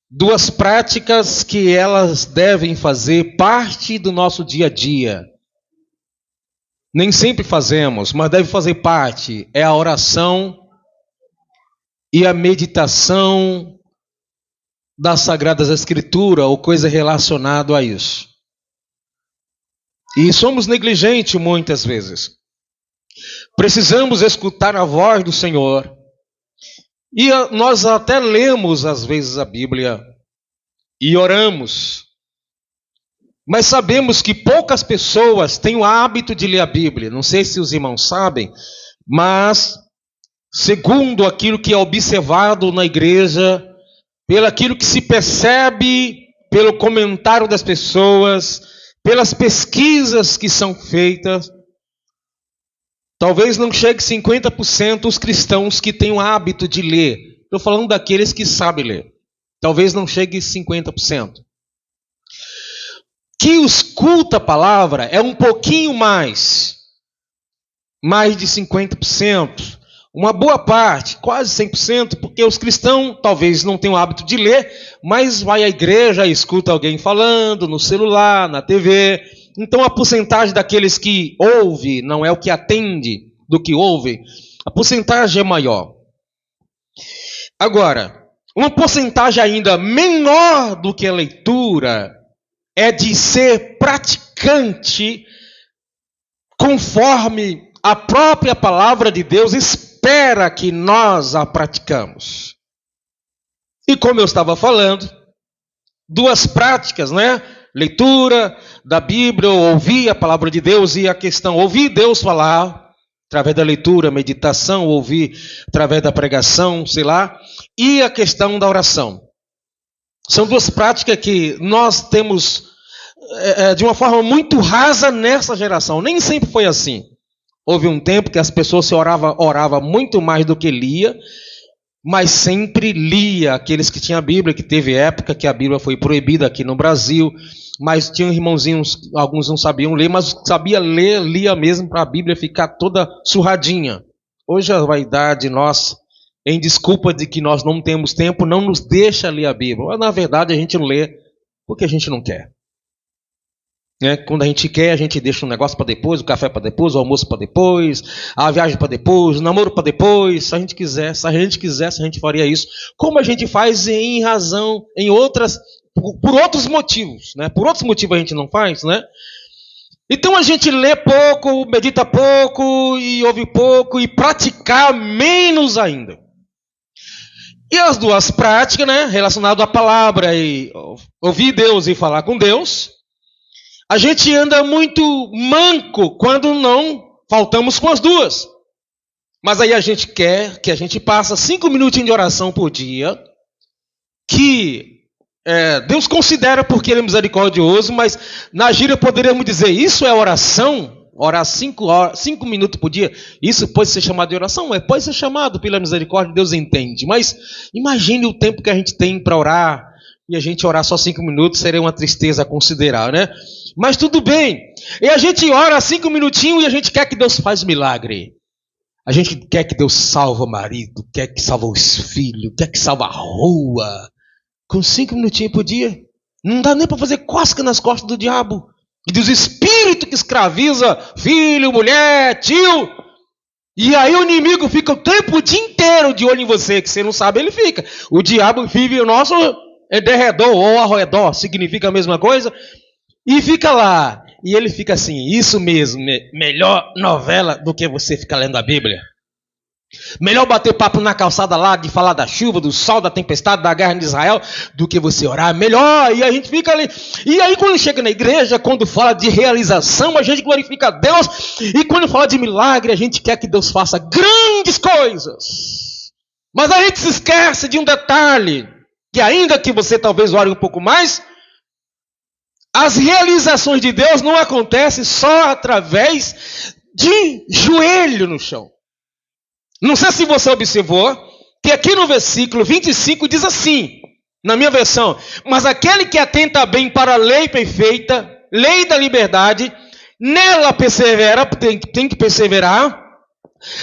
duas práticas que elas devem fazer parte do nosso dia a dia. Nem sempre fazemos, mas deve fazer parte. É a oração e a meditação das Sagradas Escrituras, ou coisa relacionada a isso. E somos negligentes muitas vezes. Precisamos escutar a voz do Senhor. E nós até lemos às vezes a Bíblia e oramos. Mas sabemos que poucas pessoas têm o hábito de ler a Bíblia. Não sei se os irmãos sabem, mas segundo aquilo que é observado na igreja, pelo aquilo que se percebe, pelo comentário das pessoas, pelas pesquisas que são feitas, talvez não chegue 50% os cristãos que têm o hábito de ler. Estou falando daqueles que sabem ler. Talvez não chegue 50%. Que escuta a palavra é um pouquinho mais de 50%. Uma boa parte, quase 100%, porque os cristãos talvez não tenham o hábito de ler, mas vai à igreja e escuta alguém falando no celular, na TV. Então a porcentagem daqueles que ouve não é o que atende do que ouve. A porcentagem é maior. Agora, uma porcentagem ainda menor do que a leitura é de ser praticante conforme a própria palavra de Deus espera que nós a praticamos. E como eu estava falando, duas práticas, né? Leitura da Bíblia, ouvir a palavra de Deus, e a questão, ouvir Deus falar, através da leitura, meditação, ouvir através da pregação, sei lá, e a questão da oração. São duas práticas que nós temos de uma forma muito rasa nessa geração. Nem sempre foi assim. Houve um tempo que as pessoas orava muito mais do que lia, mas sempre lia. Aqueles que tinham a Bíblia, que teve época que a Bíblia foi proibida aqui no Brasil, mas tinham irmãozinhos, alguns não sabiam ler, mas sabia ler, lia mesmo para a Bíblia ficar toda surradinha. Hoje a vaidade nossa, em desculpa de que nós não temos tempo, não nos deixa ler a Bíblia. Mas, na verdade, a gente não lê porque a gente não quer. Quando a gente quer, a gente deixa um negócio para depois, o café para depois, o almoço para depois, a viagem para depois, o namoro para depois. Se a gente quisesse, a gente faria isso. Como a gente faz em razão, por outros motivos, né? Por outros motivos a gente não faz, né? Então a gente lê pouco, medita pouco e ouve pouco e praticar menos ainda. E as duas práticas, né, relacionadas à palavra e ouvir Deus e falar com Deus, a gente anda muito manco quando não faltamos com as duas. Mas aí a gente quer que a gente passe 5 minutinhos de oração por dia, que Deus considera porque Ele é misericordioso, mas na gíria poderíamos dizer, isso é oração? Orar 5 minutos por dia, isso pode ser chamado de oração? Pode ser chamado pela misericórdia, Deus entende. Mas imagine o tempo que a gente tem para orar, e a gente orar só 5 minutos seria uma tristeza a considerar, né? Mas tudo bem. E a gente ora 5 minutinhos e a gente quer que Deus faça milagre. A gente quer que Deus salve o marido, quer que salve os filhos, quer que salve a rua. Com 5 minutinhos por dia. Não dá nem para fazer cosca nas costas do diabo. E dos espíritos que escraviza filho, mulher, tio. E aí o inimigo fica o dia inteiro de olho em você, que você não sabe, ele fica. O diabo vive o nosso derredor ou ao redor, significa a mesma coisa. E fica lá. E ele fica assim, isso mesmo, melhor novela do que você ficar lendo a Bíblia. Melhor bater papo na calçada lá, de falar da chuva, do sol, da tempestade, da guerra de Israel, do que você orar. Melhor. E a gente fica ali. E aí quando chega na igreja, quando fala de realização, a gente glorifica a Deus. E quando fala de milagre, a gente quer que Deus faça grandes coisas. Mas a gente se esquece de um detalhe, que ainda que você talvez ore um pouco mais, as realizações de Deus não acontecem só através de joelho no chão. Não sei se você observou que aqui no versículo 25 diz assim, na minha versão, mas aquele que atenta bem para a lei perfeita, lei da liberdade, nela persevera, tem que perseverar,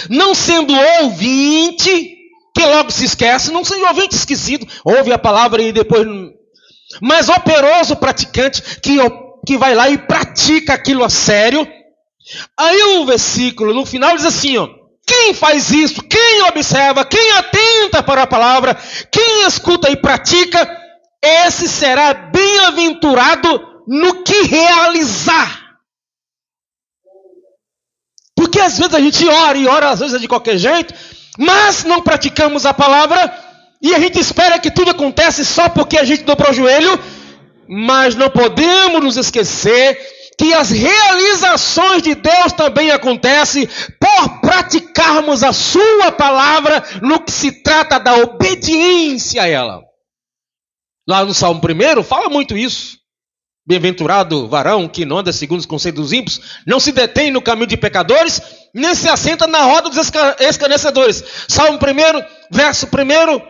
não sendo ouvinte que logo se esquece, não seja ouvinte esquecido, ouve a palavra e depois... Mas operoso praticante que vai lá e pratica aquilo a sério. Aí o versículo no final diz assim, ó, quem faz isso, quem observa, quem atenta para a palavra, quem escuta e pratica, esse será bem-aventurado no que realizar. Porque às vezes a gente ora e ora, às vezes é de qualquer jeito, mas não praticamos a palavra e a gente espera que tudo acontece só porque a gente dobrou o joelho, mas não podemos nos esquecer que as realizações de Deus também acontecem por praticarmos a sua palavra no que se trata da obediência a ela. Lá no Salmo 1 fala muito isso. Bem-aventurado varão que não anda segundo os conselhos dos ímpios, não se detém no caminho de pecadores, nem se assenta na roda dos escarnecedores. Salmo 1, verso 1,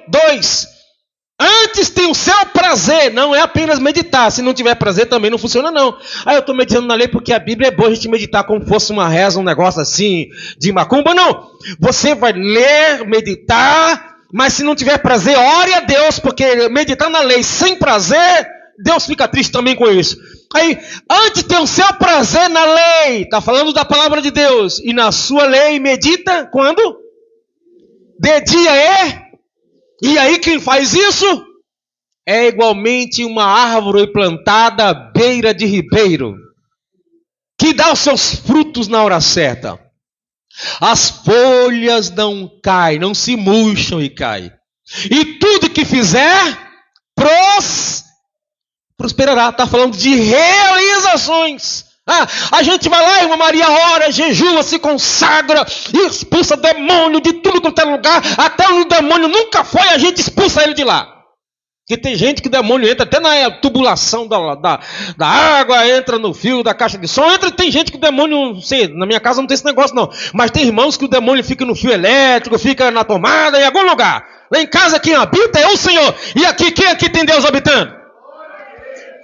2. Antes tem o seu prazer, não é apenas meditar. Se não tiver prazer também não funciona não. Aí eu estou meditando na lei porque a Bíblia é boa a gente meditar como fosse uma reza, um negócio assim de macumba. Não, você vai ler, meditar, mas se não tiver prazer, ore a Deus, porque meditar na lei sem prazer, Deus fica triste também com isso. Aí, antes tem o seu prazer na lei, está falando da palavra de Deus, e na sua lei medita quando? De dia e aí quem faz isso é igualmente uma árvore plantada à beira de ribeiro, que dá os seus frutos na hora certa. As folhas não caem, não se murcham e caem. E tudo que fizer, prosperará. Está falando de realizações. A gente vai lá, irmã Maria, ora, jejua, se consagra, expulsa demônio de tudo quanto é lugar, até onde o demônio nunca foi, a gente expulsa ele de lá. Porque tem gente que o demônio entra até na tubulação da água, entra no fio da caixa de som, tem gente que o demônio, não sei, na minha casa não tem esse negócio não, mas tem irmãos que o demônio fica no fio elétrico, fica na tomada, em algum lugar. Lá em casa quem habita é o Senhor, e aqui, quem aqui tem Deus habitando?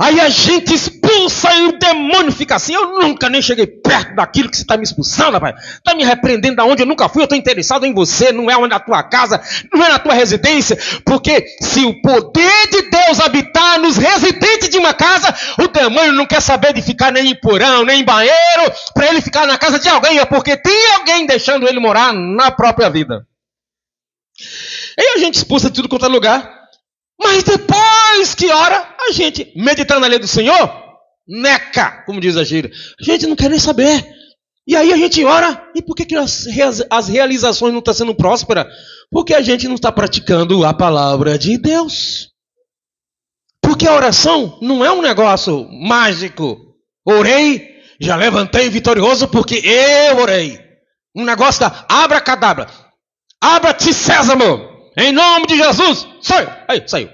Aí a gente expulsa e o demônio fica assim. Eu nunca nem cheguei perto daquilo que você está me expulsando, rapaz. Está me repreendendo de onde eu nunca fui. Eu estou interessado em você, não é na tua casa, não é na tua residência. Porque se o poder de Deus habitar nos residentes de uma casa, o demônio não quer saber de ficar nem em porão, nem em banheiro, para ele ficar na casa de alguém. É porque tem alguém deixando ele morar na própria vida. Aí a gente expulsa tudo quanto é lugar. Mas depois que ora, a gente, meditando na lei do Senhor, neca, como diz a gíria. A gente não quer nem saber. E aí a gente ora, e por que as realizações não estão sendo prósperas? Porque a gente não está praticando a palavra de Deus. Porque a oração não é um negócio mágico. Orei, já levantei vitorioso porque eu orei. Um negócio da abracadabra. Abra-te, sésamo. Em nome de Jesus, sai! Aí, saiu.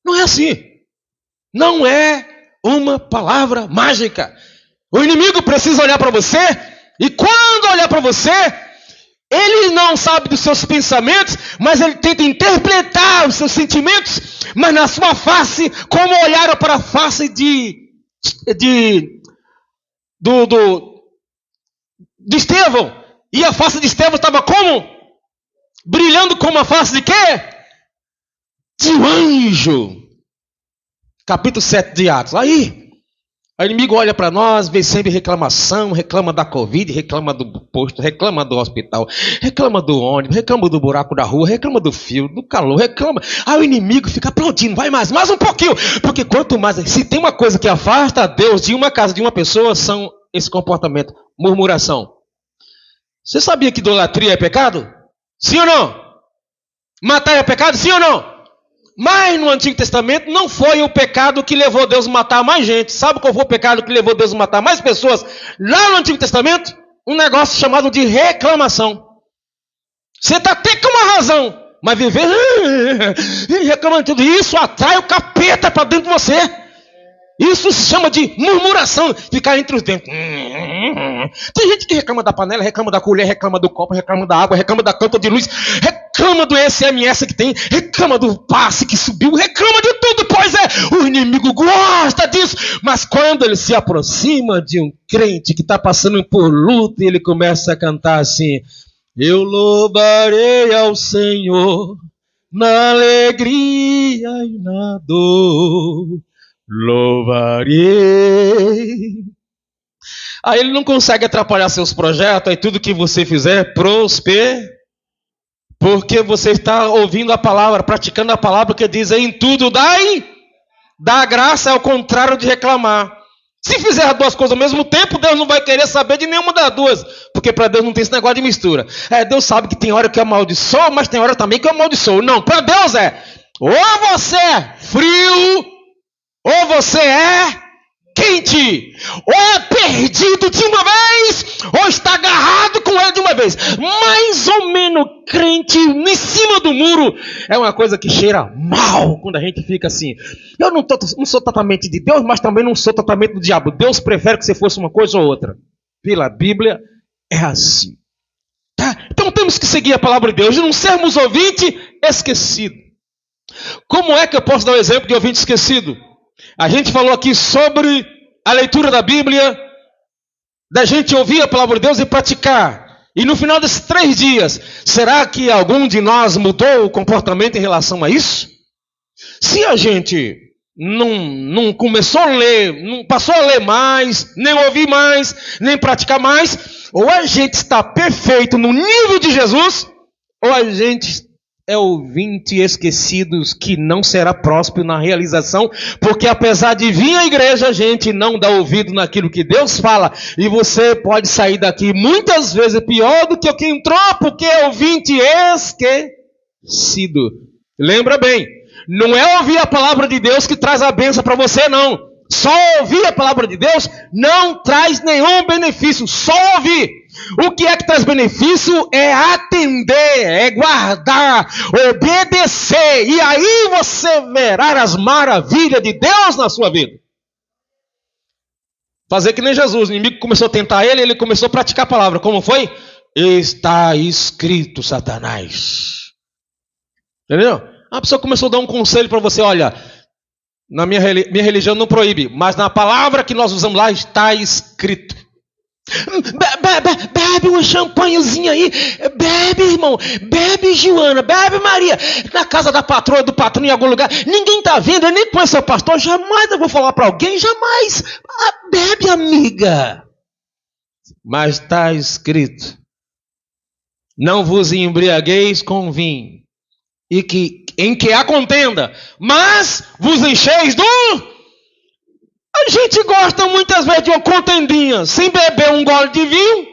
Não é assim. Não é uma palavra mágica. O inimigo precisa olhar para você, e quando olhar para você, ele não sabe dos seus pensamentos, mas ele tenta interpretar os seus sentimentos, mas na sua face, como olharam para a face de Estevão, e a face de Estevão estava como? Brilhando como a face de quê? De um anjo. Capítulo 7 de Atos. Aí, o inimigo olha para nós, vê sempre reclamação, reclama da Covid, reclama do posto, reclama do hospital, reclama do ônibus, reclama do buraco da rua, reclama do fio, do calor, reclama. Aí o inimigo fica aplaudindo, vai mais um pouquinho. Porque quanto mais, se tem uma coisa que afasta Deus de uma casa, de uma pessoa, são esse comportamento, murmuração. Você sabia que idolatria é pecado? Sim ou não? Matar é pecado? Sim ou não? Mas no Antigo Testamento não foi o pecado que levou Deus a matar mais gente. Sabe qual foi o pecado que levou Deus a matar mais pessoas? Lá no Antigo Testamento, um negócio chamado de reclamação. Você está até com uma razão, mas viver reclamando tudo isso atrai o capeta para dentro de você. Isso se chama de murmuração, ficar entre os dentes. Tem gente que reclama da panela, reclama da colher, reclama do copo, reclama da água, reclama da tampa de luz, reclama do SMS que tem, reclama do passe que subiu, reclama de tudo. Pois é, o inimigo gosta disso. Mas quando ele se aproxima de um crente que está passando por luta, ele começa a cantar assim: Eu louvarei ao Senhor na alegria e na dor. Louvarei. Aí ele não consegue atrapalhar seus projetos, aí tudo que você fizer prosper, porque você está ouvindo a palavra, praticando a palavra que diz em tudo dá graça, é o contrário de reclamar. Se fizer as duas coisas ao mesmo tempo, Deus não vai querer saber de nenhuma das duas, porque para Deus não tem esse negócio de mistura. Deus sabe que tem hora que eu amaldiçoo, mas tem hora também que eu amaldiçoo. Não, para Deus ou você é frio, ou você é quente, ou é perdido de uma vez, ou está agarrado com ele de uma vez. Mais ou menos crente em cima do muro é uma coisa que cheira mal quando a gente fica assim. Eu não sou totalmente de Deus, mas também não sou totalmente do diabo. Deus prefere que você fosse uma coisa ou outra. Pela Bíblia é assim. Tá? Então temos que seguir a palavra de Deus e não sermos ouvinte esquecido. Como é que eu posso dar um exemplo de ouvinte esquecido? A gente falou aqui sobre a leitura da Bíblia, da gente ouvir a palavra de Deus e praticar. E no final desses 3 dias, será que algum de nós mudou o comportamento em relação a isso? Se a gente não começou a ler, não passou a ler mais, nem ouvir mais, nem praticar mais, ou a gente está perfeito no nível de Jesus, ou a gente é ouvinte esquecidos que não será próspero na realização, porque apesar de vir à igreja, a gente não dá ouvido naquilo que Deus fala, e você pode sair daqui muitas vezes pior do que o que entrou, porque é ouvinte esquecido. Lembra bem, não é ouvir a palavra de Deus que traz a bênção para você, não. Só ouvir a palavra de Deus não traz nenhum benefício, só ouvir. O que é que traz benefício é atender, é guardar, obedecer. E aí você verá as maravilhas de Deus na sua vida. Fazer que nem Jesus, o inimigo começou a tentar ele, ele começou a praticar a palavra. Como foi? Está escrito, Satanás. Entendeu? A pessoa começou a dar um conselho para você, olha, na minha religião não proíbe, mas na palavra que nós usamos lá está escrito. Bebe um champanhezinho aí, bebe, irmão, bebe, Joana, bebe, Maria, na casa da patroa, do patrão, em algum lugar, ninguém está vendo, eu nem conheço o pastor, jamais eu vou falar para alguém, jamais. Bebe, amiga. Mas está escrito, não vos embriagueis com vinho, em que há contenda, mas vos encheis do... A gente gosta muitas vezes de uma contendinha, sem beber um gole de vinho.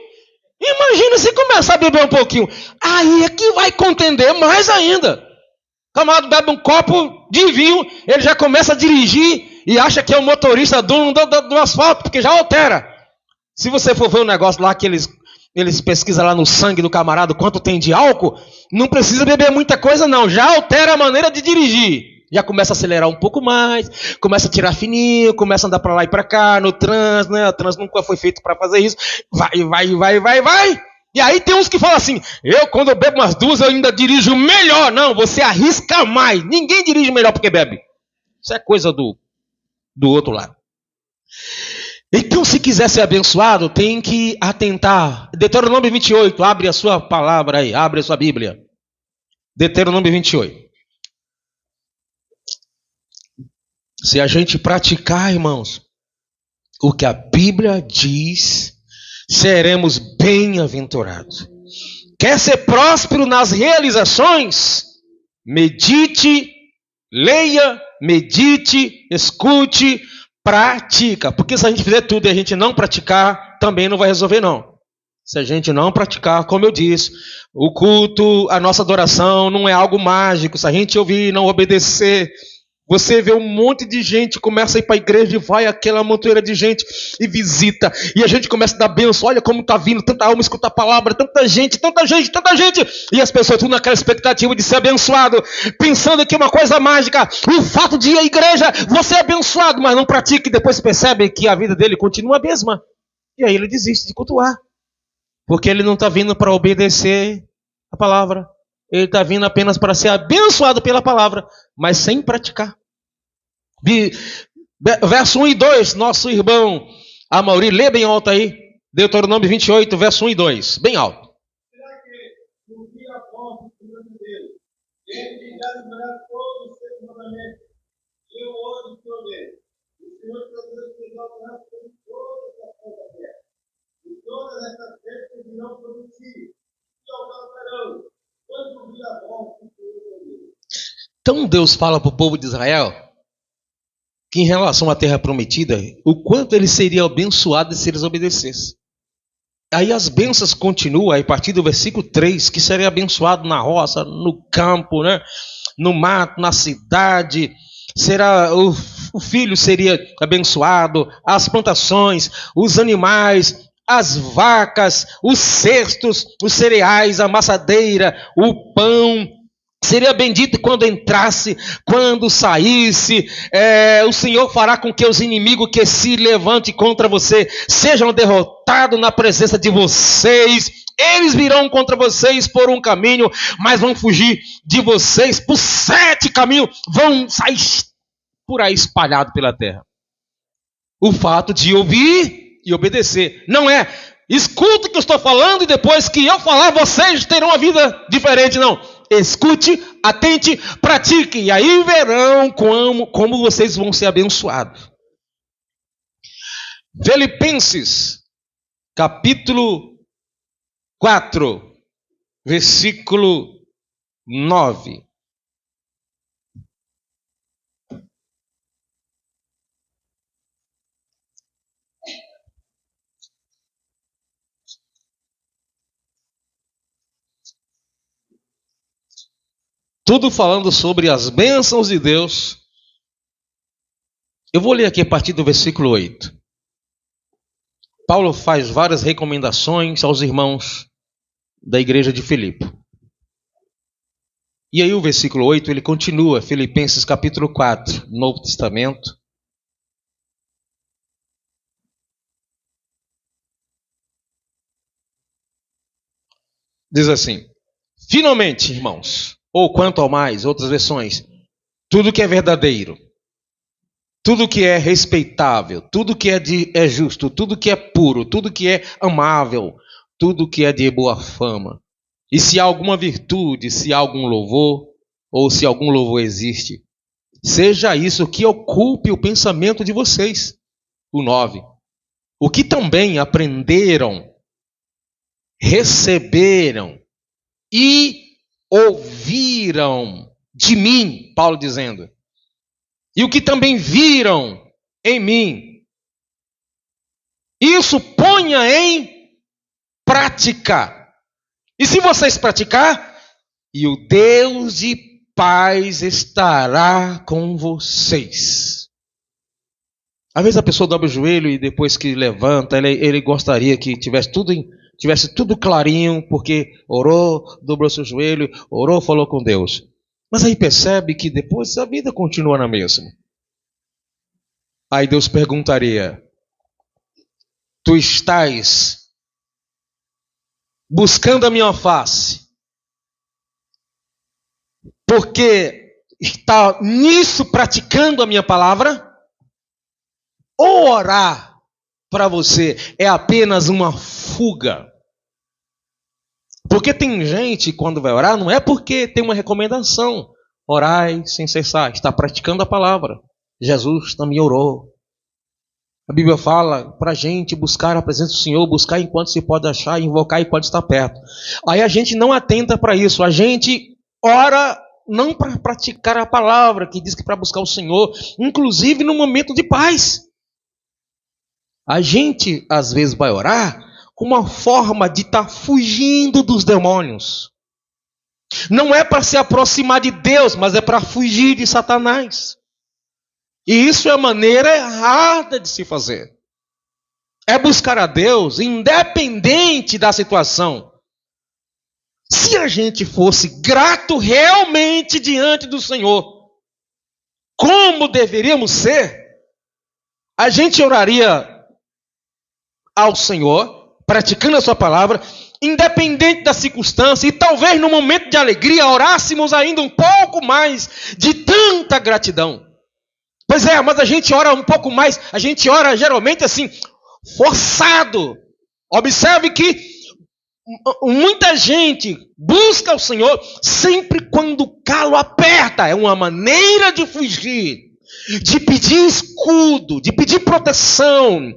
Imagina se começar a beber um pouquinho. Aí é que vai contender mais ainda. O camarada bebe um copo de vinho, ele já começa a dirigir e acha que é o motorista do asfalto, porque já altera. Se você for ver um negócio lá que eles pesquisam lá no sangue do camarada quanto tem de álcool, não precisa beber muita coisa não, já altera a maneira de dirigir. Já começa a acelerar um pouco mais, começa a tirar fininho, começa a andar para lá e para cá, no trânsito, né? O trânsito nunca foi feito para fazer isso. Vai. E aí tem uns que falam assim, quando eu bebo umas 2, eu ainda dirijo melhor. Não, você arrisca mais. Ninguém dirige melhor porque bebe. Isso é coisa do outro lado. Então, se quiser ser abençoado, tem que atentar. Deuteronômio 28, abre a sua palavra aí, abre a sua Bíblia. Deuteronômio 28. Se a gente praticar, irmãos, o que a Bíblia diz, seremos bem-aventurados. Quer ser próspero nas realizações? Medite, leia, medite, escute, pratica. Porque se a gente fizer tudo e a gente não praticar, também não vai resolver não. Se a gente não praticar, como eu disse, o culto, a nossa adoração não é algo mágico. Se a gente ouvir e não obedecer, você vê um monte de gente, começa a ir para a igreja e vai aquela montoeira de gente e visita. E a gente começa a dar bênção. Olha como está vindo, tanta alma escuta a palavra, tanta gente. E as pessoas tudo naquela expectativa de ser abençoado, pensando que é uma coisa mágica. O fato de ir à igreja, você é abençoado, mas não pratica e depois percebe que a vida dele continua a mesma. E aí ele desiste de cultuar. Porque ele não está vindo para obedecer a palavra. Ele está vindo apenas para ser abençoado pela palavra, mas sem praticar. Verso 1 e 2, nosso irmão Amaury, lê bem alto aí. Deuteronômio 28, verso 1 e 2, bem alto. Entre já lembrar todos os seus mandamentos. Eu hoje te ordeno. O Senhor teu Deus te exaltará sobre todas as coisas da terra. E todas essas festas virão sobre ti. E alcançarão. Quando ouvir a voz do Senhor teu Deus. Então Deus fala para o povo de Israel que em relação à terra prometida, o quanto ele seria abençoado se eles obedecessem. Aí as bênçãos continuam, aí a partir do versículo 3, que seria abençoado na roça, no campo, né? No mato, na cidade, será o filho seria abençoado, as plantações, os animais, as vacas, os cestos, os cereais, a amassadeira, o pão. Seria bendito quando entrasse, quando saísse. O Senhor fará com que os inimigos que se levantem contra você sejam derrotados na presença de vocês. Eles virão contra vocês por um caminho, mas vão fugir de vocês por 7 caminhos. Vão sair por aí espalhados pela terra. O fato de ouvir e obedecer não é escuta o que eu estou falando e depois que eu falar vocês terão uma vida diferente, não. Escute, atente, pratique, e aí verão como vocês vão ser abençoados. Filipenses, capítulo 4, versículo 9. Tudo falando sobre as bênçãos de Deus. Eu vou ler aqui a partir do versículo 8. Paulo faz várias recomendações aos irmãos da igreja de Filipe. E aí o versículo 8, ele continua, Filipenses capítulo 4, Novo Testamento. Diz assim: finalmente, irmãos, ou quanto ao mais, outras versões, tudo que é verdadeiro, tudo que é respeitável, tudo que é justo, tudo que é puro, tudo que é amável, tudo que é de boa fama. E se há alguma virtude, se há algum louvor, ou se algum louvor existe, seja isso que ocupe o pensamento de vocês. O 9. O que também aprenderam, receberam e ouviram de mim, Paulo dizendo, e o que também viram em mim, isso ponha em prática. E se vocês praticar, e o Deus de paz estará com vocês. Às vezes a pessoa dobra o joelho e depois que levanta, ele gostaria que tivesse tudo clarinho, porque orou, dobrou seu joelho, orou, falou com Deus. Mas aí percebe que depois a vida continua na mesma. Aí Deus perguntaria: tu estás buscando a minha face, porque está nisso praticando a minha palavra? Ou orar para você é apenas uma fuga? Porque tem gente, quando vai orar, não é porque tem uma recomendação. Orai sem cessar, está praticando a palavra. Jesus também orou. A Bíblia fala para a gente buscar a presença do Senhor, buscar enquanto se pode achar, invocar enquanto está perto. Aí a gente não atenta para isso, a gente ora não para praticar a palavra, que diz que para buscar o Senhor, inclusive no momento de paz. A gente às vezes vai orar com uma forma de estar fugindo dos demônios. Não é para se aproximar de Deus, mas é para fugir de Satanás. E isso é a maneira errada de se fazer. É buscar a Deus independente da situação. Se a gente fosse grato realmente diante do Senhor, como deveríamos ser, a gente oraria ao Senhor, praticando a sua palavra, independente da circunstância, e talvez no momento de alegria orássemos ainda um pouco mais de tanta gratidão. Pois é, mas a gente ora um pouco mais, a gente ora geralmente assim, forçado. Observe que muita gente busca o Senhor sempre quando o calo aperta. É uma maneira de fugir, de pedir escudo, de pedir proteção,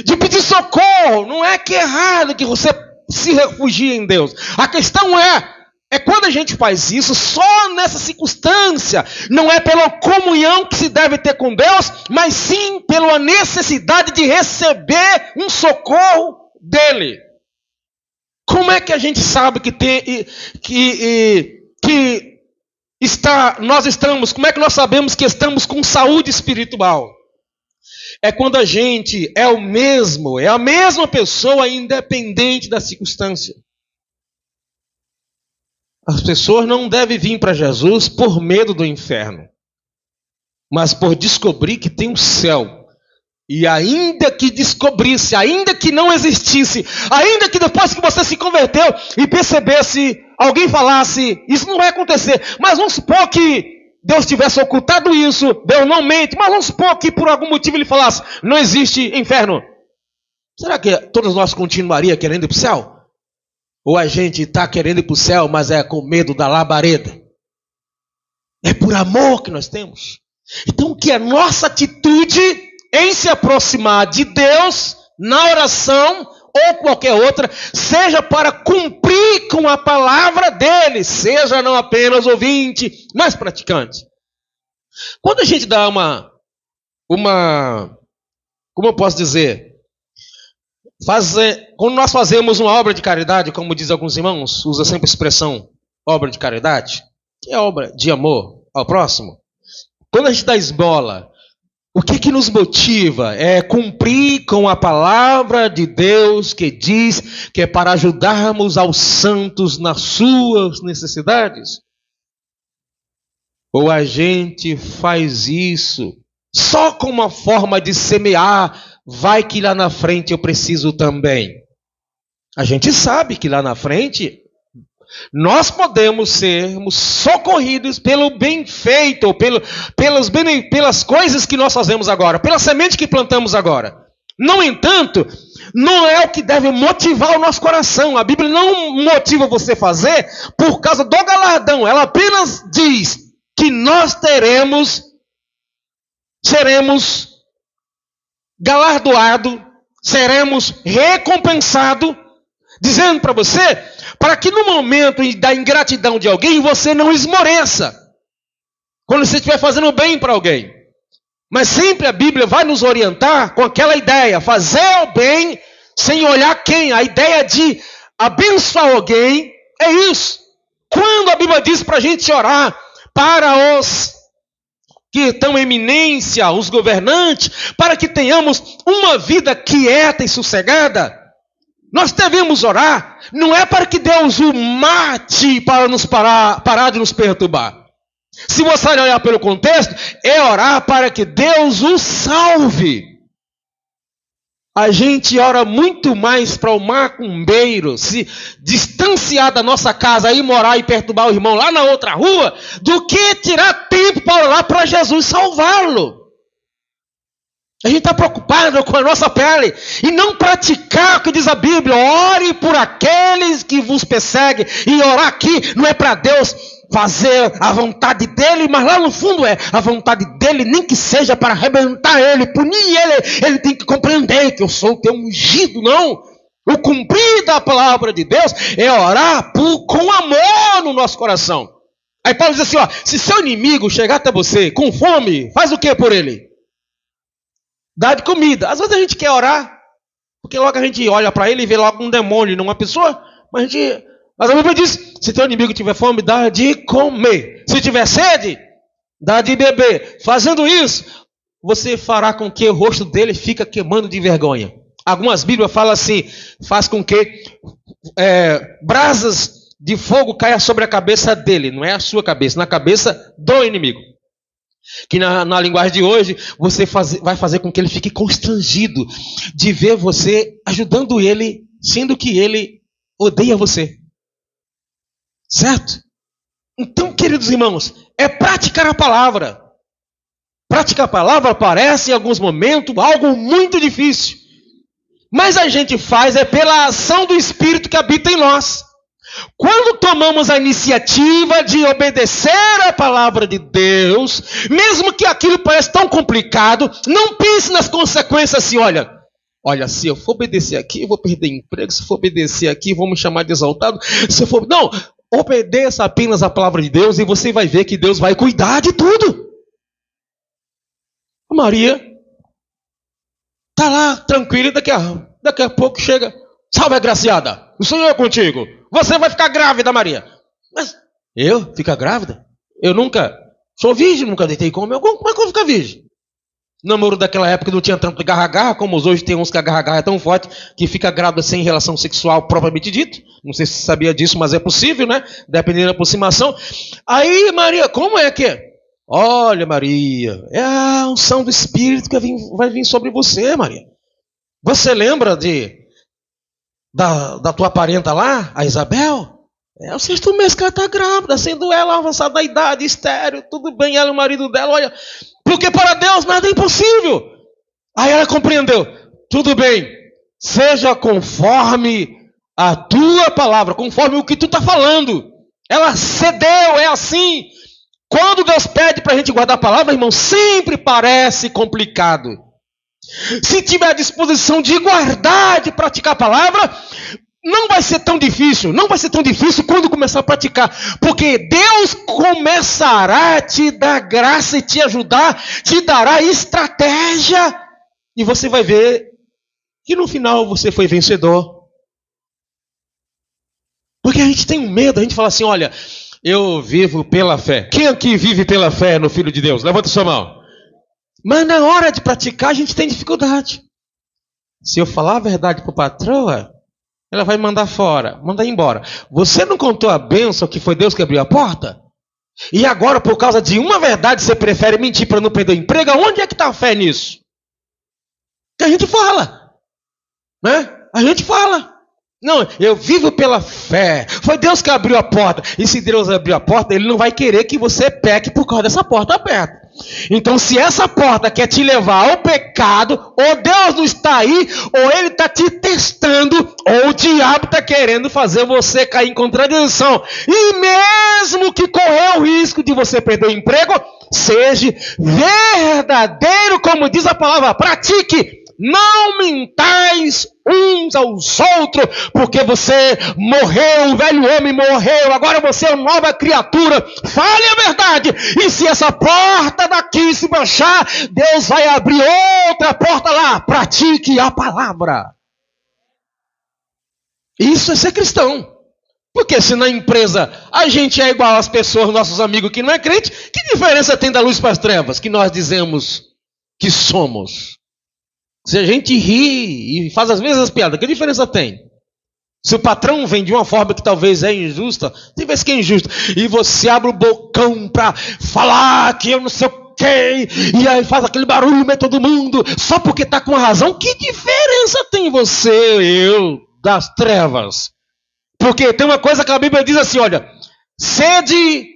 de pedir socorro. Não é que é errado que você se refugie em Deus. A questão é quando a gente faz isso, só nessa circunstância, não é pela comunhão que se deve ter com Deus, mas sim pela necessidade de receber um socorro dele. Como é que a gente sabe nós estamos, como é que nós sabemos que estamos com saúde espiritual? É quando a gente é a mesma pessoa independente da circunstância. As pessoas não devem vir para Jesus por medo do inferno, mas por descobrir que tem um céu. E ainda que descobrisse, ainda que não existisse, ainda que depois que você se converteu e percebesse, alguém falasse, isso não vai acontecer, mas vamos supor que Deus tivesse ocultado isso, Deus não mente, mas vamos supor que por algum motivo ele falasse, não existe inferno. Será que todos nós continuaríamos querendo ir para o céu? Ou a gente está querendo ir para o céu, mas é com medo da labareda? É por amor que nós temos. Então que a nossa atitude em se aproximar de Deus, na oração ou qualquer outra, seja para cumprir com a palavra dele, seja não apenas ouvinte, mas praticante. Quando a gente dá como eu posso dizer, quando nós fazemos uma obra de caridade, como dizem alguns irmãos, usa sempre a expressão obra de caridade, que é obra de amor ao próximo. Quando a gente dá esmola, o que nos motiva é cumprir com a palavra de Deus que diz que é para ajudarmos aos santos nas suas necessidades? Ou a gente faz isso só com uma forma de semear, vai que lá na frente eu preciso também? A gente sabe que lá na frente nós podemos sermos socorridos pelo bem feito, ou pelas coisas que nós fazemos agora, pela semente que plantamos agora. No entanto, não é o que deve motivar o nosso coração. A Bíblia não motiva você a fazer por causa do galardão. Ela apenas diz que nós seremos galardoados, seremos recompensados, dizendo para você, para que no momento da ingratidão de alguém, você não esmoreça, quando você estiver fazendo bem para alguém. Mas sempre a Bíblia vai nos orientar com aquela ideia, fazer o bem sem olhar quem. A ideia de abençoar alguém é isso. Quando a Bíblia diz para a gente orar para os que estão em eminência, os governantes, para que tenhamos uma vida quieta e sossegada, nós devemos orar, não é para que Deus o mate para nos parar de nos perturbar. Se você olhar pelo contexto, é orar para que Deus o salve. A gente ora muito mais para o macumbeiro se distanciar da nossa casa e morar e perturbar o irmão lá na outra rua, do que tirar tempo para orar para Jesus salvá-lo. A gente está preocupado com a nossa pele e não praticar o que diz a Bíblia. Ore por aqueles que vos perseguem. E orar aqui não é para Deus fazer a vontade dele, mas lá no fundo é a vontade dele, nem que seja para arrebentar ele, punir ele. Ele tem que compreender que eu sou o teu ungido, não. O cumprir da palavra de Deus é orar com amor no nosso coração. Aí Paulo diz assim, se seu inimigo chegar até você com fome, faz o que por ele? Dá de comida. Às vezes a gente quer orar, porque logo a gente olha para ele e vê logo um demônio numa pessoa, mas a Bíblia diz, se teu inimigo tiver fome, dá de comer. Se tiver sede, dá de beber. Fazendo isso, você fará com que o rosto dele fique queimando de vergonha. Algumas Bíblias falam assim, faz com que brasas de fogo caia sobre a cabeça dele, não é a sua cabeça, na cabeça do inimigo. Que na linguagem de hoje, você vai fazer com que ele fique constrangido de ver você ajudando ele, sendo que ele odeia você. Certo? Então, queridos irmãos, é praticar a palavra. Praticar a palavra parece em alguns momentos algo muito difícil. Mas a gente faz pela ação do Espírito que habita em nós. Quando tomamos a iniciativa de obedecer a palavra de Deus, mesmo que aquilo pareça tão complicado, não pense nas consequências assim, olha, se eu for obedecer aqui, eu vou perder emprego, se eu for obedecer aqui, vão me chamar de exaltado, Não, obedeça apenas a palavra de Deus e você vai ver que Deus vai cuidar de tudo. Maria está lá tranquila e daqui a pouco chega, salve agraciada, o Senhor é contigo, você vai ficar grávida, Maria. Mas eu ficar grávida? Eu nunca sou virgem, nunca deitei com meu. Como é que eu vou ficar virgem? Namoro daquela época não tinha tanto garra-garra, como os hoje tem uns que a garra-garra é tão forte que fica grávida sem relação sexual propriamente dito. Não sei se você sabia disso, mas é possível, né? Dependendo da aproximação. Aí, Maria, como é que é? Olha, Maria, é a unção do Espírito que vai vir sobre você, Maria. Você lembra da tua parenta lá, a Isabel? É o 6º mês que ela está grávida, sendo ela avançada na idade, estéril, tudo bem, ela e o marido dela, olha, porque para Deus nada é impossível. Aí ela compreendeu, tudo bem, seja conforme a tua palavra, conforme o que tu está falando. Ela cedeu, é assim. Quando Deus pede para a gente guardar a palavra, irmão, sempre parece complicado. Se tiver a disposição de guardar, de praticar a palavra, não vai ser tão difícil. Não vai ser tão difícil quando começar a praticar. Porque Deus começará a te dar graça e te ajudar, te dará estratégia. E você vai ver que no final você foi vencedor. Porque a gente tem um medo, a gente fala assim, olha, eu vivo pela fé. Quem aqui vive pela fé no Filho de Deus? Levanta sua mão. Mas na hora de praticar, a gente tem dificuldade. Se eu falar a verdade para a patroa, ela vai mandar mandar embora. Você não contou a bênção que foi Deus que abriu a porta? E agora, por causa de uma verdade, você prefere mentir para não perder o emprego? Onde é que está a fé nisso? Que a gente fala. Né? A gente fala. Não, eu vivo pela fé. Foi Deus que abriu a porta. E se Deus abriu a porta, Ele não vai querer que você peque por causa dessa porta aberta. Então, se essa porta quer te levar ao pecado, ou Deus não está aí, ou Ele está te testando, ou o diabo está querendo fazer você cair em contradição. E mesmo que correr o risco de você perder o emprego, seja verdadeiro, como diz a palavra, pratique. Não mentais uns aos outros, porque você morreu, o velho homem morreu, agora você é uma nova criatura. Fale a verdade. E se essa porta daqui se baixar, Deus vai abrir outra porta lá. Pratique a palavra. Isso é ser cristão. Porque se na empresa a gente é igual às pessoas, nossos amigos que não é crente, que diferença tem da luz para as trevas que nós dizemos que somos? Se a gente ri e faz as mesmas piadas, que diferença tem? Se o patrão vem de uma forma que talvez é injusta, tem vezes que é injusto, e você abre o bocão para falar que eu não sei o quê, e aí faz aquele barulho no meio de todo mundo, só porque está com a razão, que diferença tem você e eu das trevas? Porque tem uma coisa que a Bíblia diz assim, olha, sede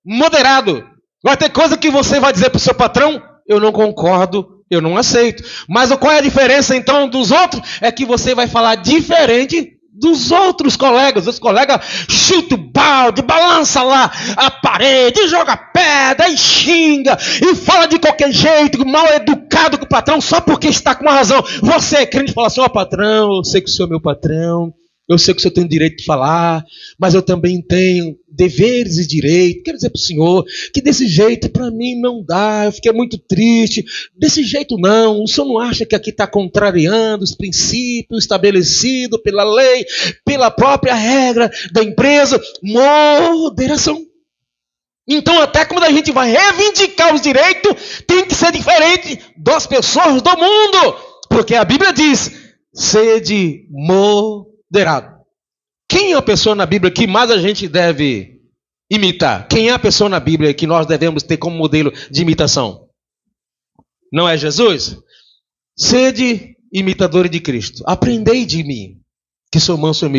moderado. Vai ter coisa que você vai dizer para o seu patrão, eu não concordo, eu não aceito. Mas qual é a diferença então dos outros? É que você vai falar diferente dos outros colegas. Os colegas chutam o balde, balança lá a parede, joga pedra e xinga e fala de qualquer jeito, mal educado com o patrão, só porque está com uma razão. Você é crente e fala assim, ó patrão, eu sei que o senhor é meu patrão, eu sei que o senhor tem o direito de falar, mas eu também tenho deveres e direitos. Quero dizer para o senhor que desse jeito para mim não dá, eu fiquei muito triste. Desse jeito não, o senhor não acha que aqui está contrariando os princípios estabelecidos pela lei, pela própria regra da empresa? Moderação. Então até quando a gente vai reivindicar os direitos, tem que ser diferente das pessoas do mundo. Porque a Bíblia diz, sede moderado. Quem é a pessoa na Bíblia que mais a gente deve imitar? Quem é a pessoa na Bíblia que nós devemos ter como modelo de imitação? Não é Jesus? Sede imitadores de Cristo. Aprendei de mim, que sou manso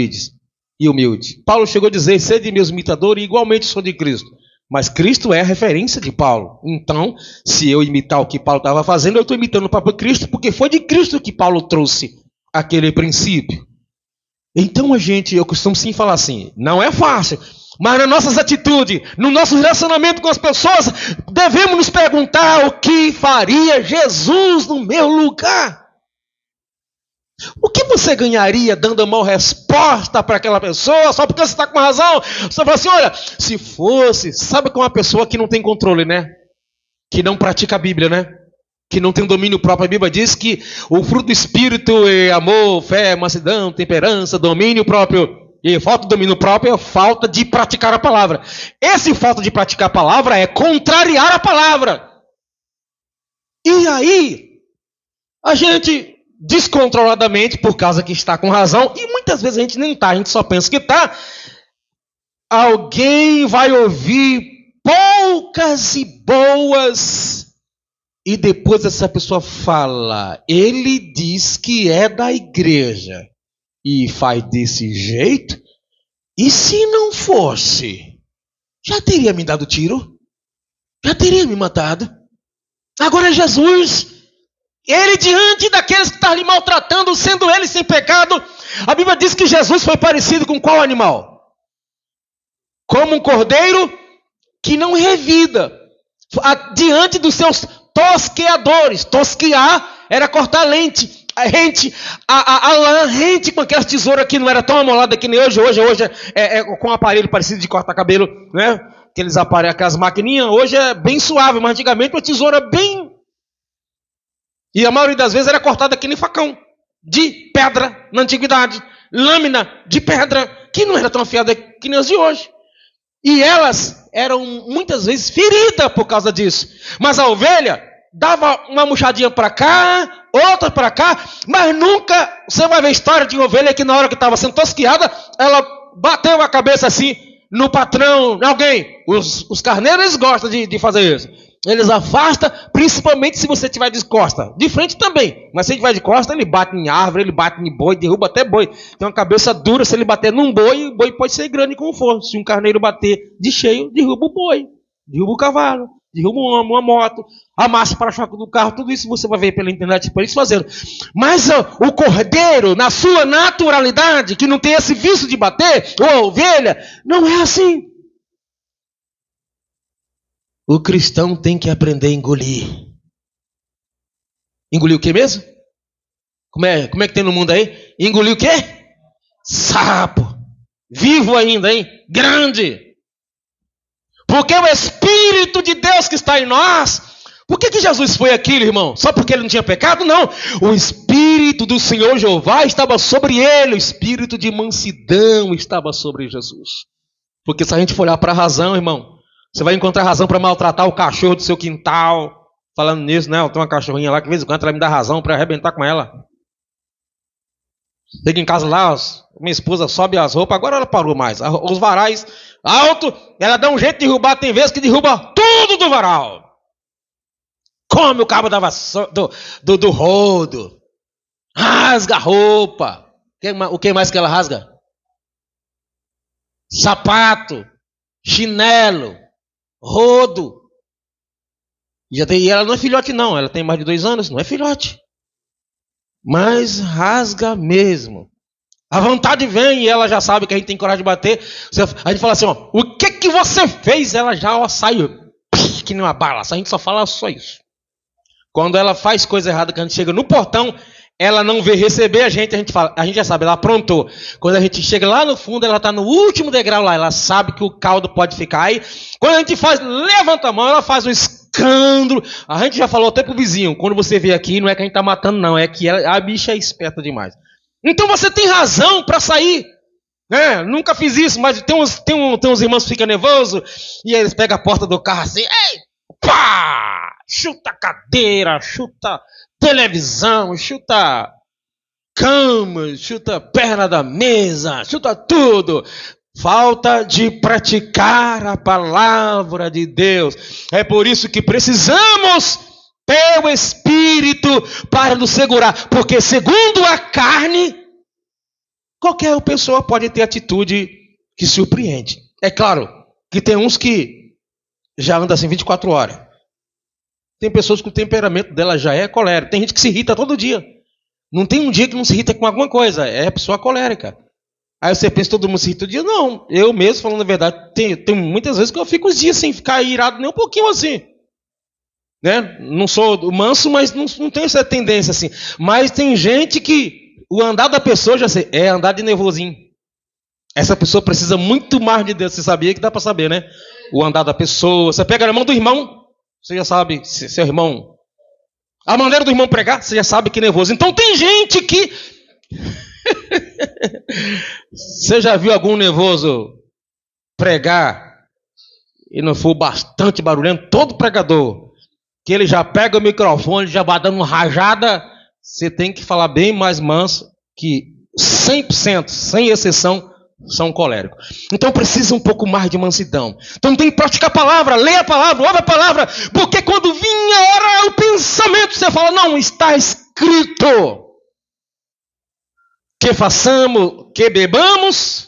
e humilde. Paulo chegou a dizer, sede meus imitadores, e igualmente sou de Cristo. Mas Cristo é a referência de Paulo. Então, se eu imitar o que Paulo estava fazendo, eu estou imitando o próprio Cristo, porque foi de Cristo que Paulo trouxe aquele princípio. Então eu costumo sim falar assim, não é fácil, mas nas nossas atitudes, no nosso relacionamento com as pessoas, devemos nos perguntar o que faria Jesus no meu lugar. O que você ganharia dando uma mal resposta para aquela pessoa, só porque você está com razão? Você fala assim, olha, se fosse, sabe com uma pessoa que não tem controle, né? Que não pratica a Bíblia, né? Que não tem domínio próprio. A Bíblia diz que o fruto do Espírito é amor, fé, mansidão, temperança, domínio próprio. E falta de domínio próprio é falta de praticar a palavra. Esse falta de praticar a palavra é contrariar a palavra. E aí, a gente descontroladamente, por causa que está com razão, e muitas vezes a gente nem está, a gente só pensa que está, alguém vai ouvir poucas e boas, e depois essa pessoa fala, ele diz que é da igreja, e faz desse jeito, e se não fosse, já teria me dado tiro, já teria me matado. Agora Jesus, ele diante daqueles que estão lhe maltratando, sendo ele sem pecado, a Bíblia diz que Jesus foi parecido com qual animal? Como um cordeiro que não revida, diante dos seus tosqueadores. Tosquear era cortar lente, a lã rente com aquelas tesouras que não era tão amolada que nem hoje. Hoje é com um aparelho parecido de cortar cabelo, né? Aqueles aparelhos, aquelas maquininhas, hoje é bem suave, mas antigamente uma tesoura bem... E a maioria das vezes era cortada que nem facão, de pedra na antiguidade, lâmina de pedra, que não era tão afiada que nem as de hoje. E elas eram muitas vezes feridas por causa disso. Mas a ovelha dava uma murchadinha para cá, outra para cá, mas nunca você vai ver história de ovelha que na hora que estava sendo tosquiada, ela bateu a cabeça assim no patrão, em alguém. Os carneiros eles gostam de fazer isso. Eles afastam, principalmente se você estiver de costa. De frente também. Mas se ele estiver de costa, ele bate em árvore, ele bate em boi, derruba até boi. Tem uma cabeça dura, se ele bater num boi, o boi pode ser grande como for. Se um carneiro bater de cheio, derruba o boi, derruba o cavalo, derruba um homem, uma moto, amassa para choque do carro, tudo isso você vai ver pela internet para eles fazendo. Mas o cordeiro, na sua naturalidade, que não tem esse vício de bater, ou a ovelha, não é assim. O cristão tem que aprender a engolir. Engolir o que mesmo? Como é que tem no mundo aí? Engolir o quê? Sapo. Vivo ainda, hein? Grande. Porque o Espírito de Deus que está em nós. Por que Jesus foi aquilo, irmão? Só porque ele não tinha pecado? Não. O Espírito do Senhor Jeová estava sobre ele. O Espírito de mansidão estava sobre Jesus. Porque se a gente for olhar para a razão, irmão, você vai encontrar razão para maltratar o cachorro do seu quintal. Falando nisso, né? Eu tenho uma cachorrinha lá que de vez em quando ela me dá razão para arrebentar com ela. Chega em casa lá, minha esposa sobe as roupas, agora ela parou mais. Os varais alto, ela dá um jeito de derrubar, tem vezes que derruba tudo do varal. Come o cabo do rodo. Rasga a roupa. O que mais que ela rasga? Sapato, chinelo, rodo. E ela não é filhote não, ela tem mais de 2 anos, não é filhote. Mas rasga mesmo. A vontade vem e ela já sabe que a gente tem coragem de bater. A gente fala assim, ó, o que você fez? Ela já sai que nem uma bala. A gente só fala só isso. Quando ela faz coisa errada, que a gente chega no portão, ela não vê receber a gente já sabe, ela aprontou. Quando a gente chega lá no fundo, ela está no último degrau lá, ela sabe que o caldo pode ficar aí. Quando a gente levanta a mão, ela faz um escândalo. A gente já falou até pro vizinho, quando você vê aqui, não é que a gente está matando não, é que a bicha é esperta demais. Então você tem razão para sair. Nunca fiz isso, mas tem uns irmãos que ficam nervosos, e eles pegam a porta do carro assim, ei, pá! Chuta cadeira, chuta televisão, chuta cama, chuta perna da mesa, chuta tudo. Falta de praticar a palavra de Deus. É por isso que precisamos ter o Espírito para nos segurar. Porque segundo a carne, qualquer pessoa pode ter atitude que surpreende. É claro que tem uns que já andam assim 24 horas. Tem pessoas que o temperamento dela já é colérico. Tem gente que se irrita todo dia. Não tem um dia que não se irrita com alguma coisa. É a pessoa colérica. Aí você pensa, todo mundo se irrita o dia? Não, eu mesmo, falando a verdade, tem muitas vezes que eu fico os dias sem ficar irado nem um pouquinho assim. Né? Não sou manso, mas não tenho essa tendência assim. Mas tem gente que o andar da pessoa, já sei, é andar de nervosinho. Essa pessoa precisa muito mais de Deus. Você sabia que dá para saber, né? O andar da pessoa. Você pega na mão do irmão, você já sabe, seu irmão. A maneira do irmão pregar, você já sabe que é nervoso. Então tem gente que... Você já viu algum nervoso pregar e não for bastante barulhento? Todo pregador, que ele já pega o microfone, já vai dando uma rajada, você tem que falar bem mais manso, que 100%, sem exceção, são coléricos. Então precisa um pouco mais de mansidão. Então tem que praticar a palavra, ler a palavra, ouve a palavra, porque quando vinha a hora, o pensamento, você fala, não, está escrito que façamos, que bebamos,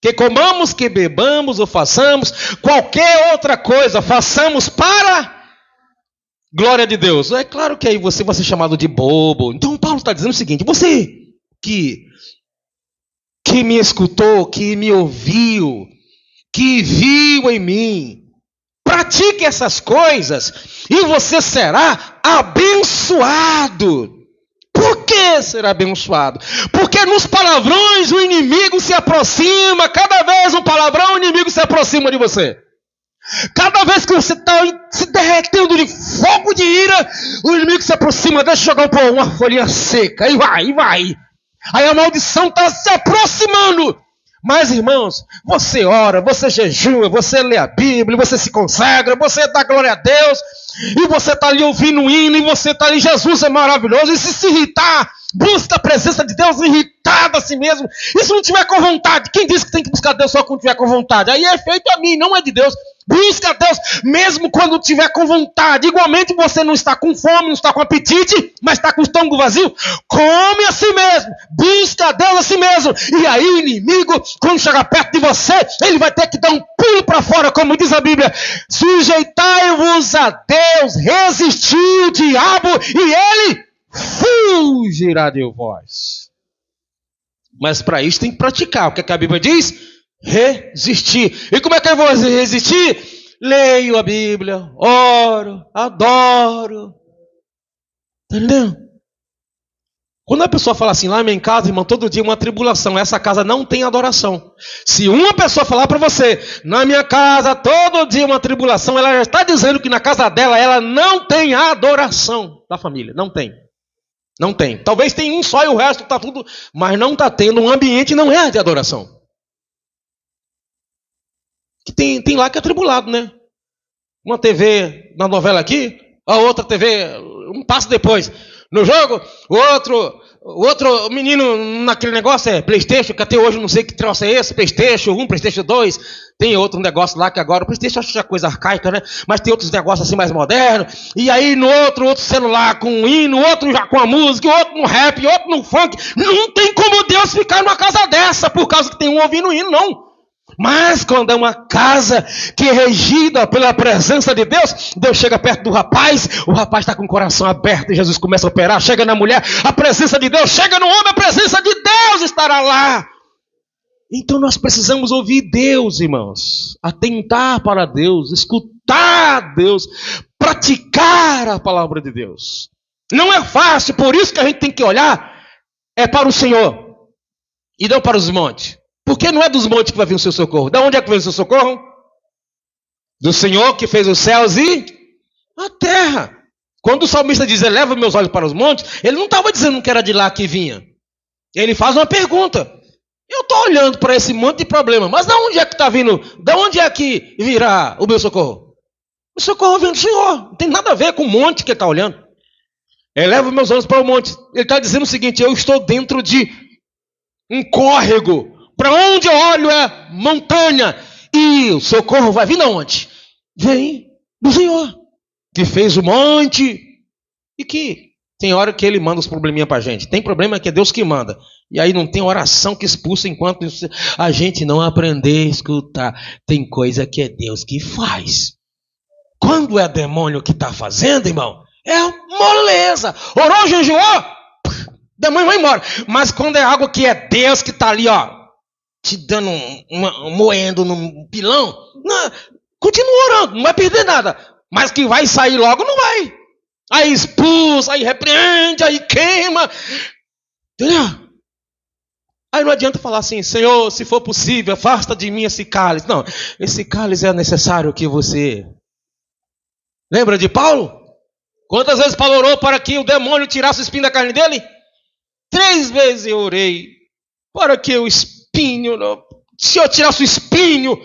que comamos, que bebamos ou façamos qualquer outra coisa, façamos para glória de Deus. É claro que aí você vai ser chamado de bobo. Então Paulo está dizendo o seguinte, você que me escutou, que me ouviu, que viu em mim, pratique essas coisas e você será abençoado. Por que será abençoado? Porque nos palavrões o inimigo se aproxima, cada vez um palavrão o inimigo se aproxima de você. Cada vez que você está se derretendo de fogo de ira, o inimigo se aproxima, deixa eu jogar uma folhinha seca, e vai. Aí a maldição está se aproximando. Mas, irmãos, você ora, você jejua, você lê a Bíblia, você se consagra, você dá glória a Deus, e você está ali ouvindo o hino, e você está ali, Jesus é maravilhoso, e se irritar, busca a presença de Deus irritado a si mesmo, e se não tiver com vontade, quem disse que tem que buscar Deus só quando tiver com vontade? Aí é feito a mim, não é de Deus. Busca a Deus mesmo quando tiver com vontade. Igualmente você não está com fome, não está com apetite, mas está com o estômago vazio. Come a si mesmo. Busca a Deus a si mesmo. E aí o inimigo, quando chegar perto de você, ele vai ter que dar um pulo para fora, como diz a Bíblia. Sujeitai-vos a Deus, resistiu o diabo e ele fugirá de vós. Mas para isso tem que praticar. O que a Bíblia diz? Resistir. E como é que eu vou resistir? Leio a Bíblia, oro, adoro. Entendeu? Quando a pessoa fala assim, lá em casa, irmão, todo dia uma tribulação, essa casa não tem adoração. Se uma pessoa falar para você, na minha casa todo dia uma tribulação, ela já está dizendo que na casa dela ela não tem adoração da família. Não tem. Não tem. Talvez tenha um só e o resto está tudo, mas não está tendo, um ambiente não é de adoração. Que tem lá que é atribulado, né? Uma TV na novela aqui, a outra TV um passo depois. No jogo, o outro menino naquele negócio é PlayStation, que até hoje eu não sei que troço é esse, PlayStation 1, PlayStation 2, tem outro negócio lá que agora, o PlayStation acho que é coisa arcaica, né? Mas tem outros negócios assim mais modernos, e aí no outro celular com um hino, outro já com a música, outro no rap, outro no funk. Não tem como Deus ficar numa casa dessa, por causa que tem um ouvindo hino, não. Mas quando é uma casa que é regida pela presença de Deus, Deus chega perto do rapaz, o rapaz está com o coração aberto e Jesus começa a operar, chega na mulher, a presença de Deus, chega no homem, a presença de Deus estará lá. Então nós precisamos ouvir Deus, irmãos, atentar para Deus, escutar Deus, praticar a palavra de Deus. Não é fácil, por isso que a gente tem que olhar para o Senhor e não para os montes. Porque não é dos montes que vai vir o seu socorro. Da onde é que vem o seu socorro? Do Senhor que fez os céus e a terra. Quando o salmista diz, eleva meus olhos para os montes, ele não estava dizendo que era de lá que vinha. Ele faz uma pergunta. Eu estou olhando para esse monte de problema, mas da onde é que está vindo? Da onde é que virá o meu socorro? O socorro vem do Senhor. Não tem nada a ver com o monte que ele está olhando. Eleva meus olhos para o monte. Ele está dizendo o seguinte, eu estou dentro de um córrego. Para onde eu olho é montanha. E o socorro vai vir de onde? Vem do Senhor, que fez o monte. E que tem hora que ele manda os probleminha para a gente. Tem problema que é Deus que manda. E aí não tem oração que expulsa enquanto a gente não aprender a escutar. Tem coisa que é Deus que faz. Quando é demônio que está fazendo, irmão, é moleza. Orou, jejuou? demônio vai embora. Mas quando é algo que é Deus que está ali, ó, te dando moendo no pilão, não, continua orando, não vai perder nada. Mas que vai sair logo, não vai. Aí expulsa, aí repreende, aí queima. Entendeu? Aí não adianta falar assim, Senhor, se for possível, afasta de mim esse cálice. Não, esse cálice é necessário que você... Lembra de Paulo? Quantas vezes Paulo orou para que o demônio tirasse o espinho da carne dele? 3 vezes eu orei para que o espinho... Se eu tirasse o espinho...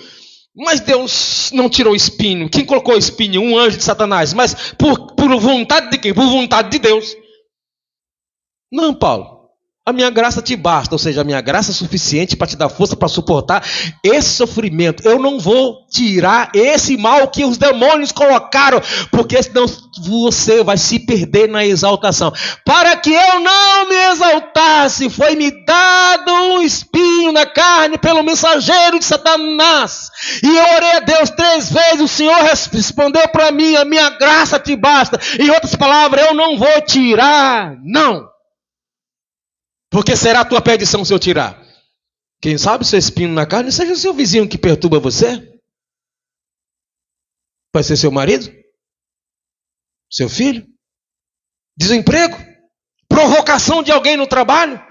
Mas Deus não tirou o espinho. Quem colocou o espinho? Um anjo de Satanás. Mas por vontade de quem? Por vontade de Deus. Não, Paulo. A minha graça te basta, ou seja, a minha graça é suficiente para te dar força para suportar esse sofrimento. Eu não vou tirar esse mal que os demônios colocaram, porque senão você vai se perder na exaltação. Para que eu não me exaltasse, foi-me dado um espinho na carne pelo mensageiro de Satanás. E eu orei a Deus 3 vezes, o Senhor respondeu para mim, a minha graça te basta. Em outras palavras, eu não vou tirar, não. Porque será a tua perdição se eu tirar? Quem sabe seu espinho na carne seja o seu vizinho que perturba você? Vai ser seu marido? Seu filho? Desemprego? Provocação de alguém no trabalho?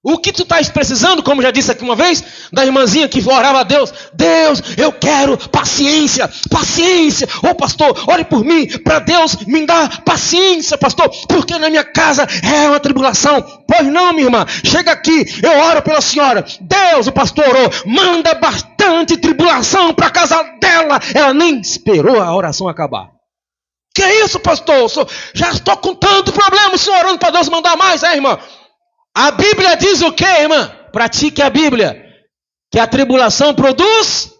O que tu estás precisando, como já disse aqui uma vez, da irmãzinha que orava a Deus. Deus, eu quero paciência, paciência. Ô pastor, ore por mim, para Deus me dar paciência, pastor, porque na minha casa é uma tribulação. Pois não, minha irmã, chega aqui, eu oro pela senhora. Deus, o pastor orou, manda bastante tribulação para a casa dela. Ela nem esperou a oração acabar. Que é isso, pastor? Já estou com tanto problema, o senhor orando para Deus mandar mais, irmã? A Bíblia diz o quê, irmã? Pratique a Bíblia. Que a tribulação produz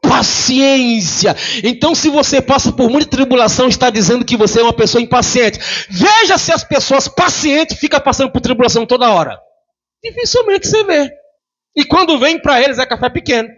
paciência. Então, se você passa por muita tribulação, está dizendo que você é uma pessoa impaciente. Veja se as pessoas pacientes ficam passando por tribulação toda hora. Dificilmente você vê. E quando vem para eles é café pequeno.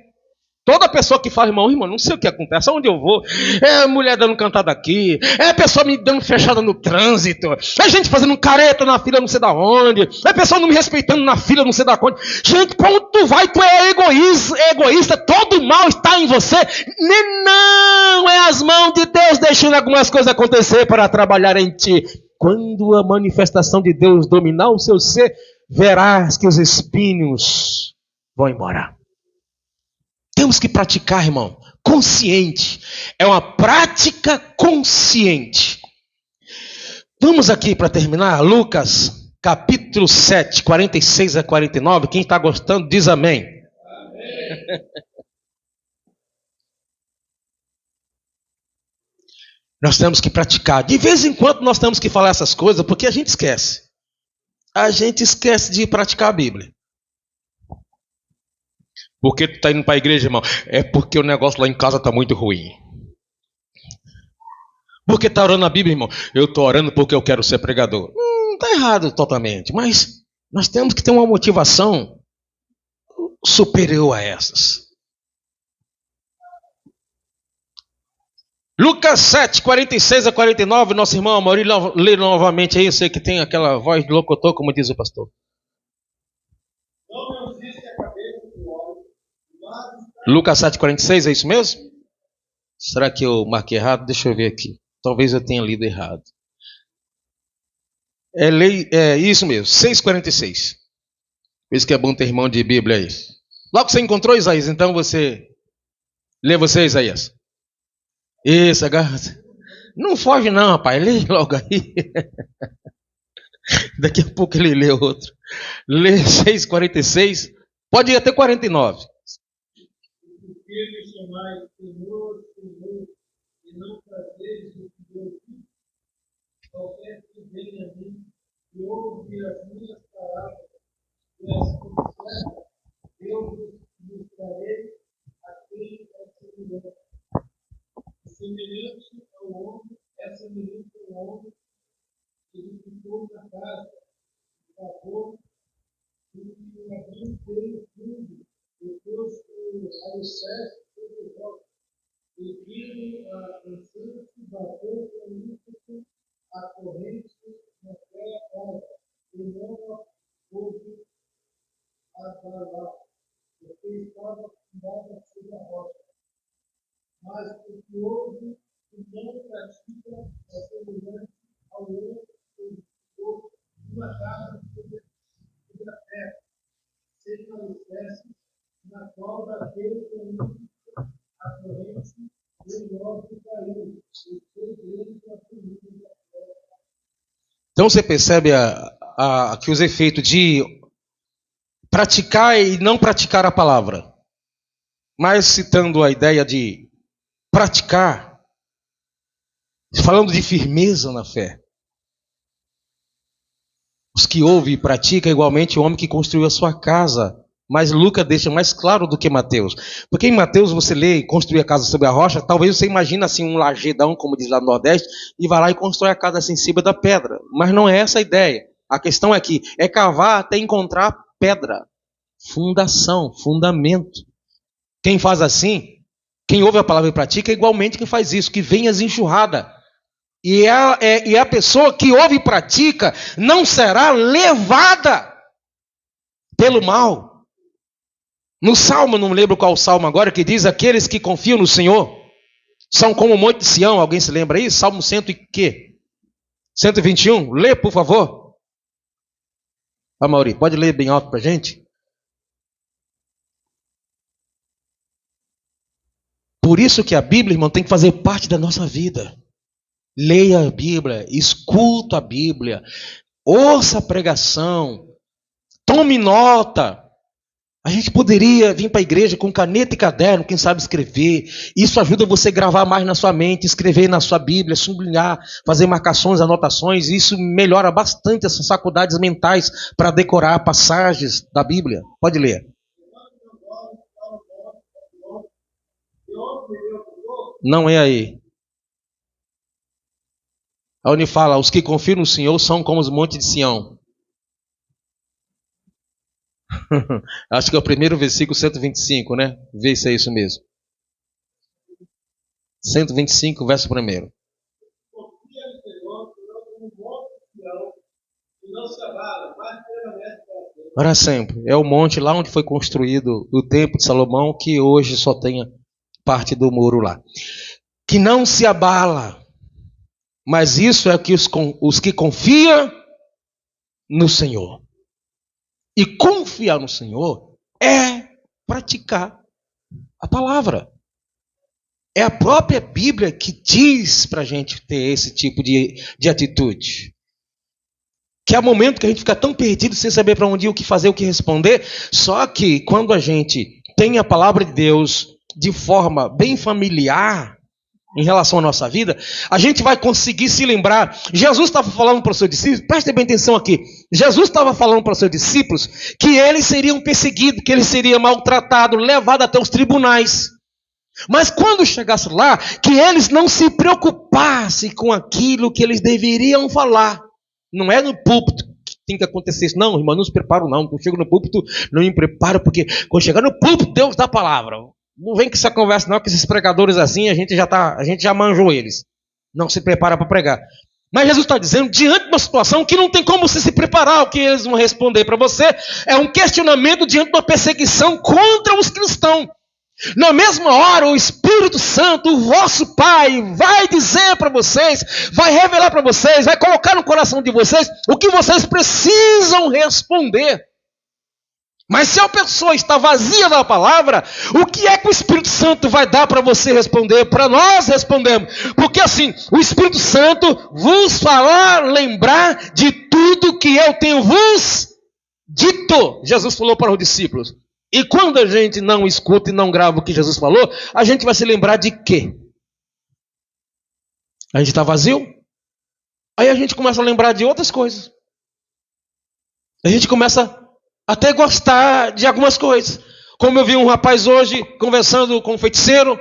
Toda pessoa que fala, irmão, não sei o que acontece, aonde eu vou, é a mulher dando cantada aqui, é a pessoa me dando fechada no trânsito, é gente fazendo careta na fila não sei da onde, é a pessoa não me respeitando na fila não sei da onde. Gente, pra onde tu vai, tu é egoísta, todo mal está em você. Não, é as mãos de Deus deixando algumas coisas acontecer para trabalhar em ti. Quando a manifestação de Deus dominar o seu ser, verás que os espinhos vão embora. Temos que praticar, irmão, consciente. É uma prática consciente. Vamos aqui para terminar, Lucas, capítulo 7, 46 a 49. Quem está gostando, diz amém. Amém. Nós temos que praticar. De vez em quando nós temos que falar essas coisas, porque a gente esquece. A gente esquece de praticar a Bíblia. Por que tu está indo para a igreja, irmão? É porque o negócio lá em casa está muito ruim. Por que está orando a Bíblia, irmão? Eu estou orando porque eu quero ser pregador. Está errado totalmente, mas nós temos que ter uma motivação superior a essas. Lucas 7, 46 a 49, nosso irmão Amaury lê novamente aí, eu sei que tem aquela voz de locutor, como diz o pastor. Lucas 7, 46, é isso mesmo? Será que eu marquei errado? Deixa eu ver aqui. Talvez eu tenha lido errado. É isso mesmo, 6,46. Por isso que é bom ter irmão de Bíblia aí. Logo que você encontrou Isaías, então lê você, Isaías. Isso, agarra. Não foge não, rapaz. Lê logo aí. Daqui a pouco ele lê outro. Lê 6,46. Pode ir até 49. Porque me chamais Senhor, Senhor, e não fazeis o que eu digo. Qualquer que venha a mim e ouve as minhas palavras e as conserva, eu vos mostrarei a quem é semelhante. Semelhante ao homem, é semelhante ao homem que edificou na casa, de favor, e que alguém fez tudo, depois que o alicerce foi de volta. E viram a incenso, bateu com ímpeto a corrente na terra alta, e não sua casa sobre a terra, seja alicerce, na qual bateu a corrente e o norte caiu, e fez ele a família. Então você percebe que os efeitos de praticar e não praticar a palavra. Mas citando a ideia de praticar, falando de firmeza na fé. Os que ouvem e praticam igualmente o homem que construiu a sua casa. Mas Lucas deixa mais claro do que Mateus. Porque em Mateus você lê construir a casa sobre a rocha, talvez você imagine assim um lajedão, como diz lá no Nordeste, e vai lá e constrói a casa assim em cima da pedra. Mas não é essa a ideia. A questão é que é cavar até encontrar pedra. Fundação, fundamento. Quem faz assim, quem ouve a palavra e pratica, é igualmente quem faz isso, que vem as enxurradas. E a pessoa que ouve e pratica não será levada pelo mal. No Salmo, não me lembro qual Salmo agora, que diz: aqueles que confiam no Senhor são como o monte de Sião. Alguém se lembra aí? Salmo 100 e quê? 121. Lê, por favor. Mauri, pode ler bem alto para a gente? Por isso que a Bíblia, irmão, tem que fazer parte da nossa vida. Leia a Bíblia, escuta a Bíblia, ouça a pregação, tome nota. A gente poderia vir para a igreja com caneta e caderno, quem sabe escrever. Isso ajuda você a gravar mais na sua mente, escrever na sua Bíblia, sublinhar, fazer marcações, anotações. Isso melhora bastante essas faculdades mentais para decorar passagens da Bíblia. Pode ler. Não é aí. Onde fala: os que confiam no Senhor são como os montes de Sião. Acho que é o primeiro versículo, 125, né? Vê se é isso mesmo. 125, verso 1. Para sempre. É o monte lá onde foi construído o templo de Salomão, que hoje só tem parte do muro lá. Que não se abala. Mas isso é que os que confiam no Senhor. E confiar no Senhor é praticar a palavra. É a própria Bíblia que diz para a gente ter esse tipo de atitude. Que há momento que a gente fica tão perdido sem saber para onde ir, o que fazer, o que responder. Só que quando a gente tem a palavra de Deus de forma bem familiar em relação à nossa vida, a gente vai conseguir se lembrar. Jesus estava falando para os seus discípulos, preste bem atenção aqui. Jesus estava falando para os seus discípulos que eles seriam perseguidos, que eles seriam maltratados, levados até os tribunais. Mas quando chegasse lá, que eles não se preocupassem com aquilo que eles deveriam falar. Não é no púlpito que tem que acontecer isso. Não, irmão, não se preparo não. Quando chego no púlpito, não me preparo, porque quando chegar no púlpito, Deus dá a palavra. Não vem com essa conversa não, que esses pregadores assim, a gente já manjou eles. Não se prepara para pregar. Mas Jesus está dizendo, diante de uma situação que não tem como você se preparar, o que eles vão responder para você é um questionamento diante de uma perseguição contra os cristãos. Na mesma hora, o Espírito Santo, o vosso Pai, vai dizer para vocês, vai revelar para vocês, vai colocar no coração de vocês o que vocês precisam responder. Mas se a pessoa está vazia da palavra, o que é que o Espírito Santo vai dar para você responder? Para nós respondemos. Porque assim, o Espírito Santo vos fará lembrar de tudo que eu tenho vos dito. Jesus falou para os discípulos. E quando a gente não escuta e não grava o que Jesus falou, a gente vai se lembrar de quê? A gente está vazio? Aí a gente começa a lembrar de outras coisas. A gente começa até gostar de algumas coisas. Como eu vi um rapaz hoje conversando com um feiticeiro,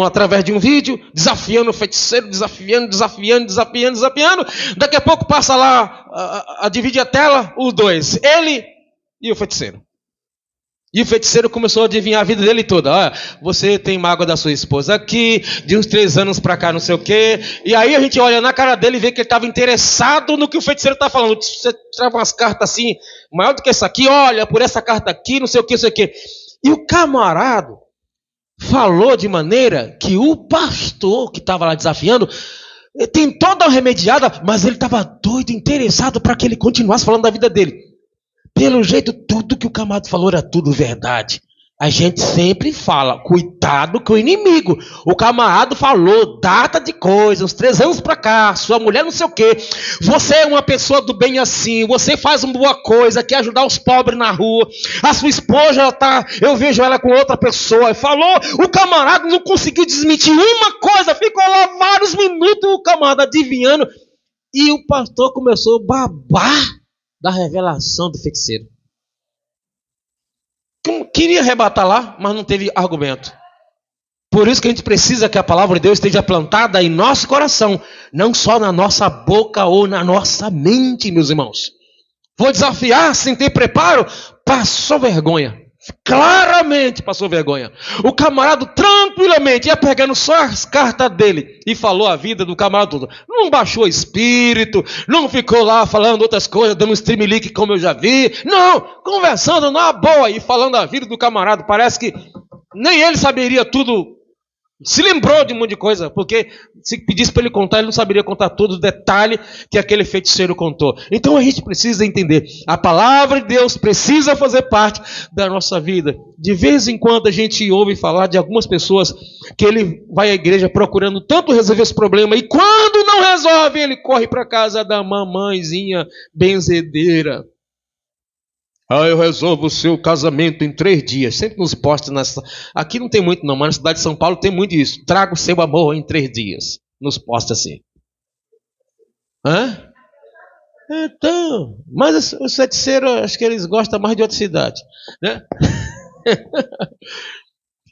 através de um vídeo, desafiando o feiticeiro, desafiando. Daqui a pouco passa lá a dividir a tela, os dois, ele e o feiticeiro. E o feiticeiro começou a adivinhar a vida dele toda. Olha, você tem mágoa da sua esposa aqui, de uns 3 anos para cá, não sei o quê. E aí a gente olha na cara dele e vê que ele estava interessado no que o feiticeiro está falando. Você trava umas cartas assim, maior do que essa aqui, olha, por essa carta aqui, não sei o quê. E o camarada falou de maneira que o pastor que estava lá desafiando tem toda uma remediada, mas ele estava doido, interessado para que ele continuasse falando da vida dele. Pelo jeito, tudo que o camarada falou era tudo verdade. A gente sempre fala, cuidado com o inimigo. O camarada falou data de coisa, uns 3 anos para cá, sua mulher não sei o quê. Você é uma pessoa do bem assim, você faz uma boa coisa, quer ajudar os pobres na rua. A sua esposa tá, eu vejo ela com outra pessoa. Falou, o camarada não conseguiu desmentir uma coisa, ficou lá vários minutos o camarada adivinhando. E o pastor começou a babar da revelação do feiticeiro. Queria arrebatar lá, mas não teve argumento. Por isso que a gente precisa que a palavra de Deus esteja plantada em nosso coração, não só na nossa boca ou na nossa mente, meus irmãos. Vou desafiar sem ter preparo, passou vergonha. Claramente passou vergonha. O camarada tranquilamente ia pegando só as cartas dele e falou a vida do camarada todo. Não baixou espírito, não ficou lá falando outras coisas, dando um streamlink como eu já vi. Não, conversando na boa e falando a vida do camarada. Parece que nem ele saberia tudo. Se lembrou de um monte de coisa, porque se pedisse para ele contar, ele não saberia contar todo o detalhe que aquele feiticeiro contou. Então a gente precisa entender, a palavra de Deus precisa fazer parte da nossa vida. De vez em quando a gente ouve falar de algumas pessoas que ele vai à igreja procurando tanto resolver esse problema, e quando não resolve, ele corre para casa da mamãezinha benzedeira. Eu resolvo o seu casamento em 3 dias. Sempre nos postos nessa. Aqui não tem muito não, mas na cidade de São Paulo tem muito isso. Traga o seu amor em 3 dias. Nos postos assim. Hã? Então, mas os feiticeiros, acho que eles gostam mais de outra cidade, né?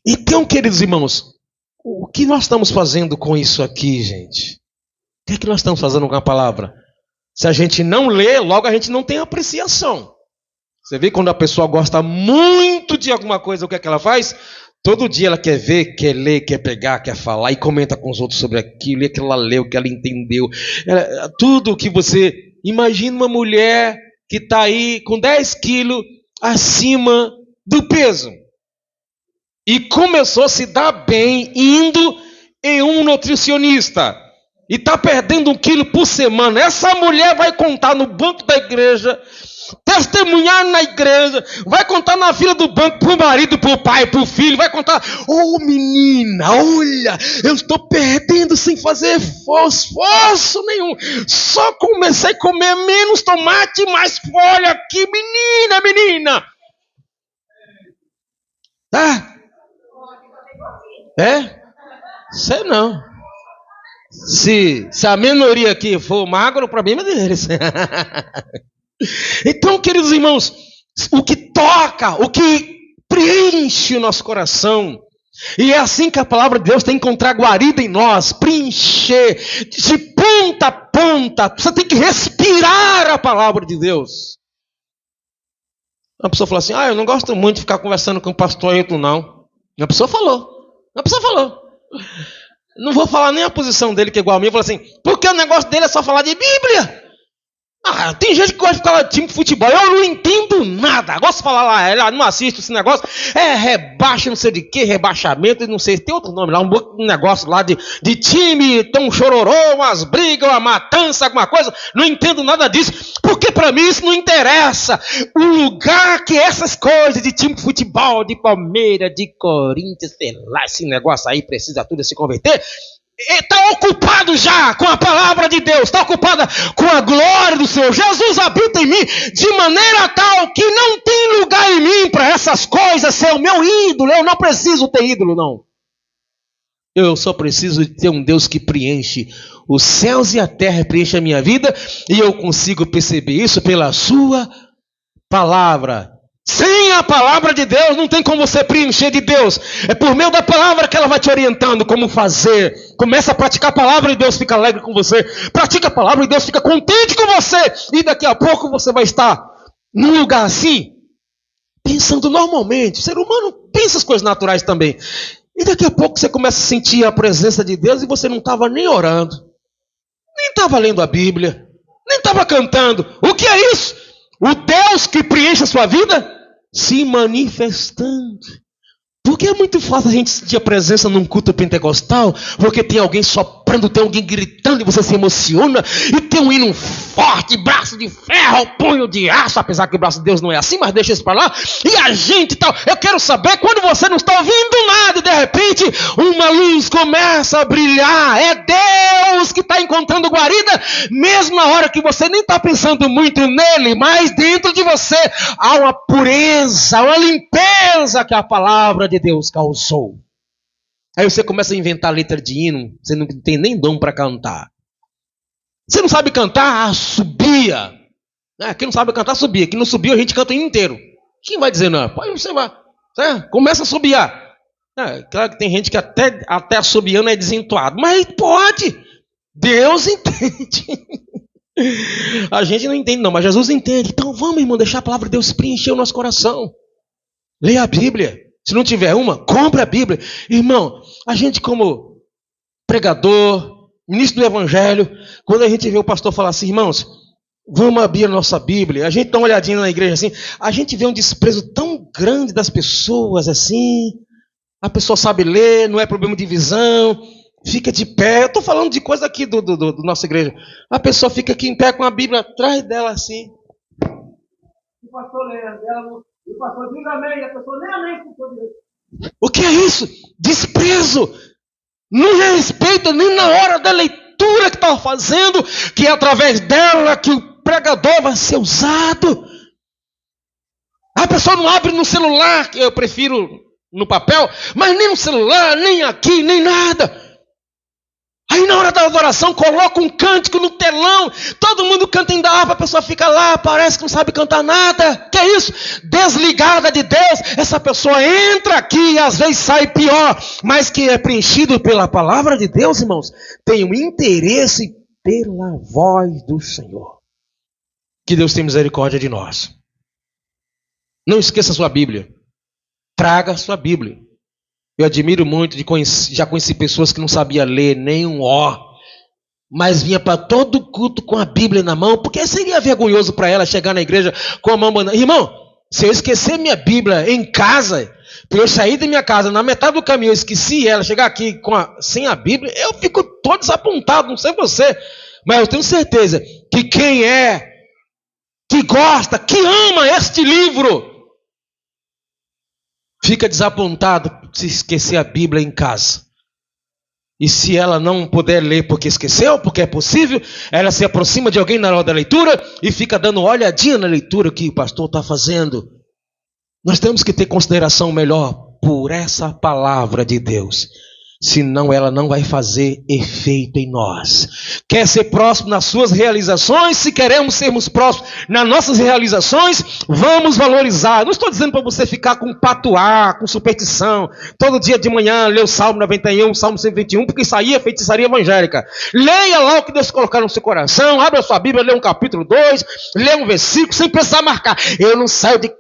Então, queridos irmãos, o que nós estamos fazendo com isso aqui, gente? O que nós estamos fazendo com a palavra? Se a gente não lê, logo a gente não tem apreciação. Você vê quando a pessoa gosta muito de alguma coisa, o que é que ela faz? Todo dia ela quer ver, quer ler, quer pegar, quer falar e comenta com os outros sobre aquilo, e que ela leu, que ela entendeu. Tudo que você... Imagina uma mulher que está aí com 10 quilos acima do peso. E começou a se dar bem indo em um nutricionista. E está perdendo 1 quilo por semana. Essa mulher vai contar no banco da igreja... testemunhar na igreja, vai contar na fila do banco pro marido, pro pai, pro filho, vai contar, menina, olha, eu estou perdendo sem fazer esforço nenhum, só comecei a comer menos tomate, mais folha aqui, menina, tá? Sei não. Se a minoria aqui for magro, o problema é deles. Então, queridos irmãos, o que toca, o que preenche o nosso coração, e é assim que a palavra de Deus tem que encontrar guarida em nós, preencher, de ponta a ponta, você tem que respirar a palavra de Deus. Uma pessoa falou assim, eu não gosto muito de ficar conversando com o pastor Ailton, não. Uma pessoa falou. Não vou falar nem a posição dele, que é igual a mim, eu falo assim, porque o negócio dele é só falar de Bíblia. Tem gente que gosta de falar de time de futebol. Eu não entendo nada. Gosto de falar lá, ela não assiste esse negócio. Rebaixa, não sei de que, rebaixamento, não sei, tem outro nome lá, um negócio lá de time, tem um chororô, umas brigas, uma matança, alguma coisa. Não entendo nada disso, porque para mim isso não interessa. O lugar que essas coisas de time de futebol, de Palmeiras, de Corinthians, sei lá, esse negócio aí precisa tudo se converter. Está ocupado já com a palavra de Deus, está ocupada com a glória do Senhor. Jesus habita em mim de maneira tal que não tem lugar em mim para essas coisas ser o meu ídolo. Eu não preciso ter ídolo, não. Eu só preciso de ter um Deus que preenche os céus e a terra, preenche a minha vida, e eu consigo perceber isso pela sua palavra. Sem a palavra de Deus, não tem como você preencher de Deus. É por meio da palavra que ela vai te orientando como fazer. Começa a praticar a palavra e Deus fica alegre com você. Pratica a palavra e Deus fica contente com você. E daqui a pouco você vai estar num lugar assim, pensando normalmente. O ser humano pensa as coisas naturais também. E daqui a pouco você começa a sentir a presença de Deus e você não estava nem orando, nem estava lendo a Bíblia, nem estava cantando. O que é isso? O Deus que preenche a sua vida se manifestando. Porque é muito fácil a gente sentir a presença num culto pentecostal, porque tem alguém soprando soprando, tem alguém gritando e você se emociona, e tem um hino forte, braço de ferro, punho de aço, apesar que o braço de Deus não é assim, mas deixa isso para lá, e a gente tal. Eu quero saber quando você não está ouvindo nada e de repente uma luz começa a brilhar. É Deus que está encontrando guarida, mesmo na hora que você nem está pensando muito nele, mas dentro de você há uma pureza, uma limpeza que a palavra de Deus causou. Aí você começa a inventar letra de hino, você não tem nem dom para cantar. Você não sabe cantar? Subia. Quem não sabe cantar, subia. Quem não subiu, a gente canta o hino inteiro. Quem vai dizer não? Pode você vai. Começa a subiar. Claro que tem gente que até assobiando é desentoado, mas pode. Deus entende. A gente não entende não, mas Jesus entende. Então vamos, irmão, deixar a palavra de Deus preencher o nosso coração. Leia a Bíblia. Se não tiver uma, compre a Bíblia. Irmão, a gente como pregador, ministro do Evangelho, quando a gente vê o pastor falar assim, irmãos, vamos abrir a nossa Bíblia, a gente dá uma olhadinha na igreja assim, a gente vê um desprezo tão grande das pessoas assim, a pessoa sabe ler, não é problema de visão, fica de pé. Eu estou falando de coisa aqui do nossa igreja. A pessoa fica aqui em pé com a Bíblia atrás dela assim. O pastor lê, o pastor diz amém, e a pessoa nem amém. O que é isso? Desprezo. Não respeita nem na hora da leitura que estava fazendo, que é através dela que o pregador vai ser usado. A pessoa não abre no celular, que eu prefiro no papel, mas nem no celular, nem aqui, nem nada. Aí na hora da adoração coloca um cântico no telão, todo mundo canta em da harpa, a pessoa fica lá, parece que não sabe cantar nada. Que é isso? Desligada de Deus. Essa pessoa entra aqui e às vezes sai pior, mas que é preenchido pela palavra de Deus, irmãos, tem um interesse pela voz do Senhor. Que Deus tenha misericórdia de nós. Não esqueça a sua Bíblia. Traga a sua Bíblia. Eu admiro muito, já conheci pessoas que não sabiam ler nem um ó, mas vinha para todo culto com a Bíblia na mão, porque seria vergonhoso para ela chegar na igreja com a mão mandando. Irmão, se eu esquecer minha Bíblia em casa, para eu sair da minha casa, na metade do caminho eu esqueci ela, chegar aqui sem a Bíblia, eu fico todo desapontado, não sei você, mas eu tenho certeza que quem que gosta, que ama este livro, fica desapontado se esquecer a Bíblia em casa. E se ela não puder ler porque esqueceu, porque é possível, ela se aproxima de alguém na hora da leitura e fica dando olhadinha na leitura que o pastor está fazendo. Nós temos que ter consideração melhor por essa palavra de Deus. Senão ela não vai fazer efeito em nós. Quer ser próximo nas suas realizações? Se queremos sermos próximos nas nossas realizações, vamos valorizar. Não estou dizendo para você ficar com patuá, com superstição, todo dia de manhã ler o Salmo 91, o Salmo 121, porque isso aí é feitiçaria evangélica. Leia lá o que Deus colocar no seu coração, abra a sua Bíblia, lê um capítulo 2, lê um versículo, sem precisar marcar. Eu não saio de